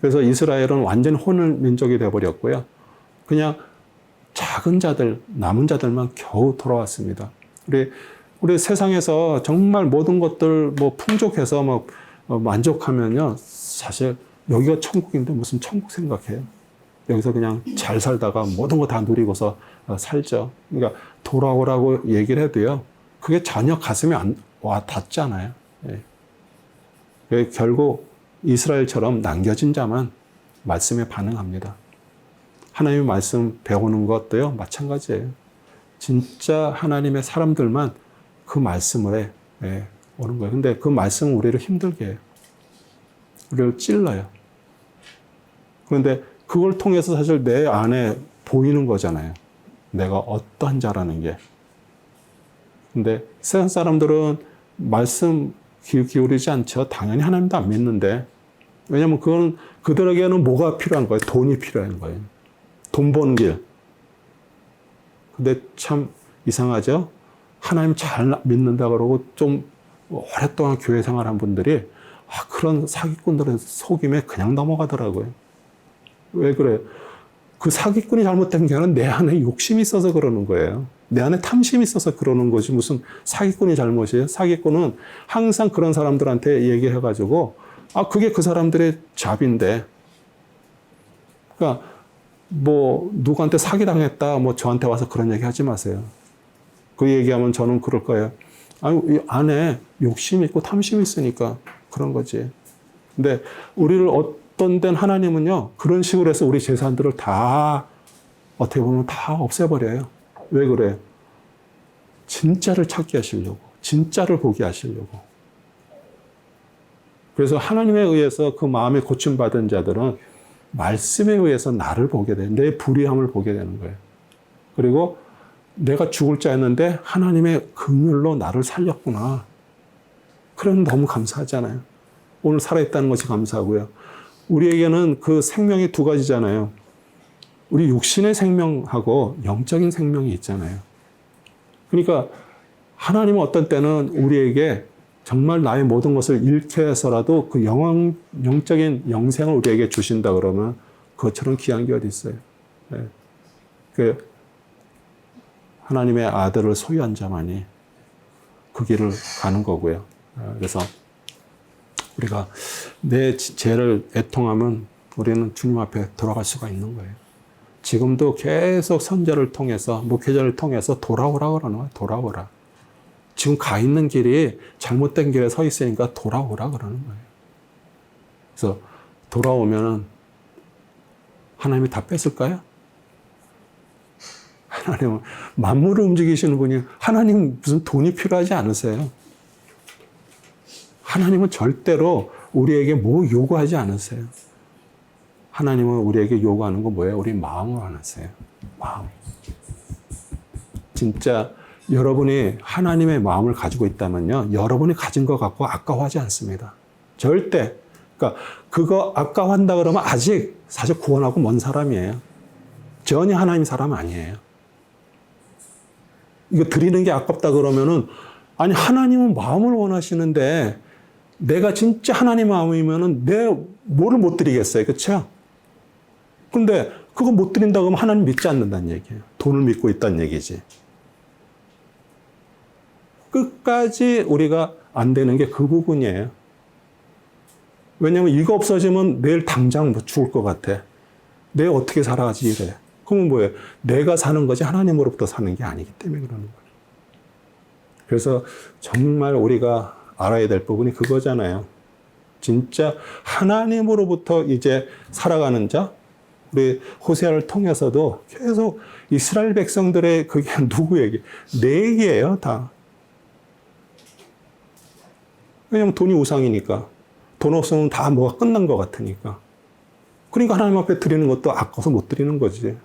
그래서 이스라엘은 완전 혼을 민족이 되어버렸고요. 그냥 작은 자들, 남은 자들만 겨우 돌아왔습니다. 우리 세상에서 정말 모든 것들 뭐 풍족해서 뭐 만족하면요, 사실 여기가 천국인데 무슨 천국 생각해요. 여기서 그냥 잘 살다가 모든 거 다 누리고서 살죠. 그러니까 돌아오라고 얘기를 해도요, 그게 전혀 가슴에 닿잖아요. 예. 결국 이스라엘처럼 남겨진 자만 말씀에 반응합니다. 하나님의 말씀 배우는 것도요, 마찬가지예요. 진짜 하나님의 사람들만 그 말씀을 오는 거예요. 근데 그 말씀은 우리를 힘들게 해요. 우리를 찔러요. 그런데 그걸 통해서 사실 내 안에 보이는 거잖아요. 내가 어떠한 자라는 게. 근데 세상 사람들은 말씀 기울이지 않죠. 당연히 하나님도 안 믿는데. 왜냐하면 그건 그들에게는 뭐가 필요한 거예요? 돈이 필요한 거예요. 돈 버는 길. 근데 참 이상하죠? 하나님 잘 믿는다 그러고 좀 오랫동안 교회 생활한 분들이 그런 사기꾼들의 속임에 그냥 넘어가더라고요. 왜 그래요? 그 사기꾼이 잘못된 게 아니라 내 안에 욕심이 있어서 그러는 거예요. 내 안에 탐심이 있어서 그러는 거지 무슨 사기꾼이 잘못이에요? 사기꾼은 항상 그런 사람들한테 얘기해가지고 그게 그 사람들의 잡인데, 그러니까 뭐 누구한테 사기당했다 뭐 저한테 와서 그런 얘기 하지 마세요. 그 얘기하면 저는 그럴 거예요. 이 안에 욕심이 있고 탐심이 있으니까 그런 거지. 근데 우리를 어떤 데는 하나님은요, 그런 식으로 해서 우리 재산들을 다 어떻게 보면 다 없애버려요. 왜 그래요? 진짜를 찾게 하시려고, 진짜를 보게 하시려고. 그래서 하나님에 의해서 그 마음에 고침받은 자들은 말씀에 의해서 나를 보게 돼요. 내 불의함을 보게 되는 거예요. 그리고 내가 죽을 자였는데 하나님의 긍휼로 나를 살렸구나. 그럼 너무 감사하잖아요. 오늘 살아있다는 것이 감사하고요. 우리에게는 그 생명이 두 가지잖아요. 우리 육신의 생명하고 영적인 생명이 있잖아요. 그러니까 하나님은 어떤 때는 우리에게 정말 나의 모든 것을 잃게 해서라도 그 영적인 영생을 우리에게 주신다 그러면 그것처럼 귀한 게 어디 있어요. 네. 그 하나님의 아들을 소유한 자만이 그 길을 가는 거고요. 그래서 우리가 내 죄를 애통하면 우리는 주님 앞에 돌아갈 수가 있는 거예요. 지금도 계속 선제를 통해서, 목회자를 통해서 돌아오라 그러는 거예요. 돌아오라. 지금 가 있는 길이 잘못된 길에 서 있으니까 돌아오라 그러는 거예요. 그래서 돌아오면은 하나님이 다 뺐을까요? 하나님은 만물을 움직이시는 분이, 하나님은 무슨 돈이 필요하지 않으세요. 하나님은 절대로 우리에게 뭐 요구하지 않으세요. 하나님은 우리에게 요구하는 건 뭐예요? 우리 마음을 하세요. 마음. 진짜 여러분이 하나님의 마음을 가지고 있다면요, 여러분이 가진 것 갖고 아까워하지 않습니다. 절대. 그러니까 그거 아까워한다 그러면 아직 사실 구원하고 먼 사람이에요. 전혀 하나님 사람 아니에요. 이거 드리는 게 아깝다 그러면은, 아니 하나님은 마음을 원하시는데 내가 진짜 하나님 마음이면은 내 뭐를 못 드리겠어요. 그렇죠? 근데 그거 못 드린다 그러면 하나님 믿지 않는다는 얘기예요. 돈을 믿고 있다는 얘기지. 끝까지 우리가 안 되는 게 그 부분이에요. 왜냐하면 이거 없어지면 내일 당장 죽을 것 같아. 내일 어떻게 살아가지 이래. 그러면 뭐예요? 내가 사는 거지 하나님으로부터 사는 게 아니기 때문에 그러는 거예요. 그래서 정말 우리가 알아야 될 부분이 그거잖아요. 진짜 하나님으로부터 이제 살아가는 자, 우리 호세아를 통해서도 계속 이스라엘 백성들의 그게 누구에게? 내 얘기예요, 다. 왜냐면 돈이 우상이니까. 돈 없으면 다 뭐가 끝난 것 같으니까. 그러니까 하나님 앞에 드리는 것도 아까워서 못 드리는 거지.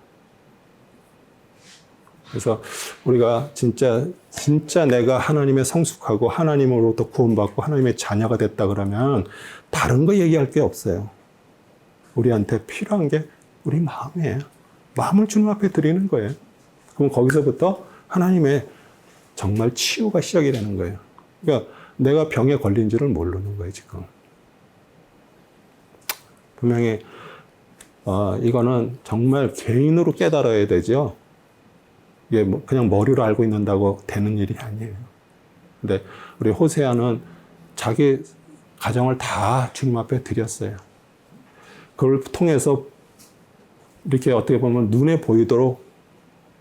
그래서 우리가 진짜 내가 하나님의 성숙하고 하나님으로부터 구원받고 하나님의 자녀가 됐다 그러면 다른 거 얘기할 게 없어요. 우리한테 필요한 게 우리 마음이에요. 마음을 주님 앞에 드리는 거예요. 그럼 거기서부터 하나님의 정말 치유가 시작이 되는 거예요. 그러니까 내가 병에 걸린 줄을 모르는 거예요, 지금. 분명히 이거는 정말 개인으로 깨달아야 되죠. 이게 그냥 머리로 알고 있는다고 되는 일이 아니에요. 근데 우리 호세아는 자기 가정을 다 주님 앞에 드렸어요. 그걸 통해서 이렇게 어떻게 보면 눈에 보이도록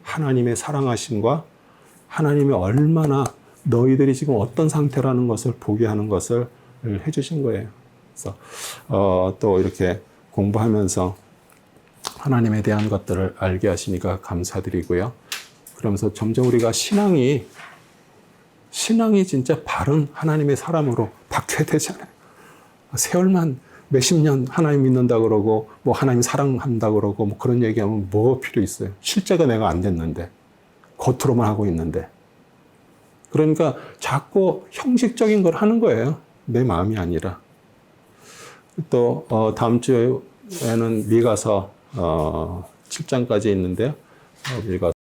하나님의 사랑하심과 하나님이 얼마나 너희들이 지금 어떤 상태라는 것을 보게 하는 것을 해주신 거예요. 그래서 또 이렇게 공부하면서 하나님에 대한 것들을 알게 하시니까 감사드리고요. 그러면서 점점 우리가 신앙이 진짜 바른 하나님의 사람으로 바뀌어야 되잖아요. 세월만 몇십 년 하나님 믿는다 그러고 뭐 하나님 사랑한다 그러고 뭐 그런 얘기하면 뭐 필요 있어요. 실제가 내가 안 됐는데, 겉으로만 하고 있는데. 그러니까 자꾸 형식적인 걸 하는 거예요. 내 마음이 아니라. 또 다음 주에는 미가서 7장까지 있는데요. 미가서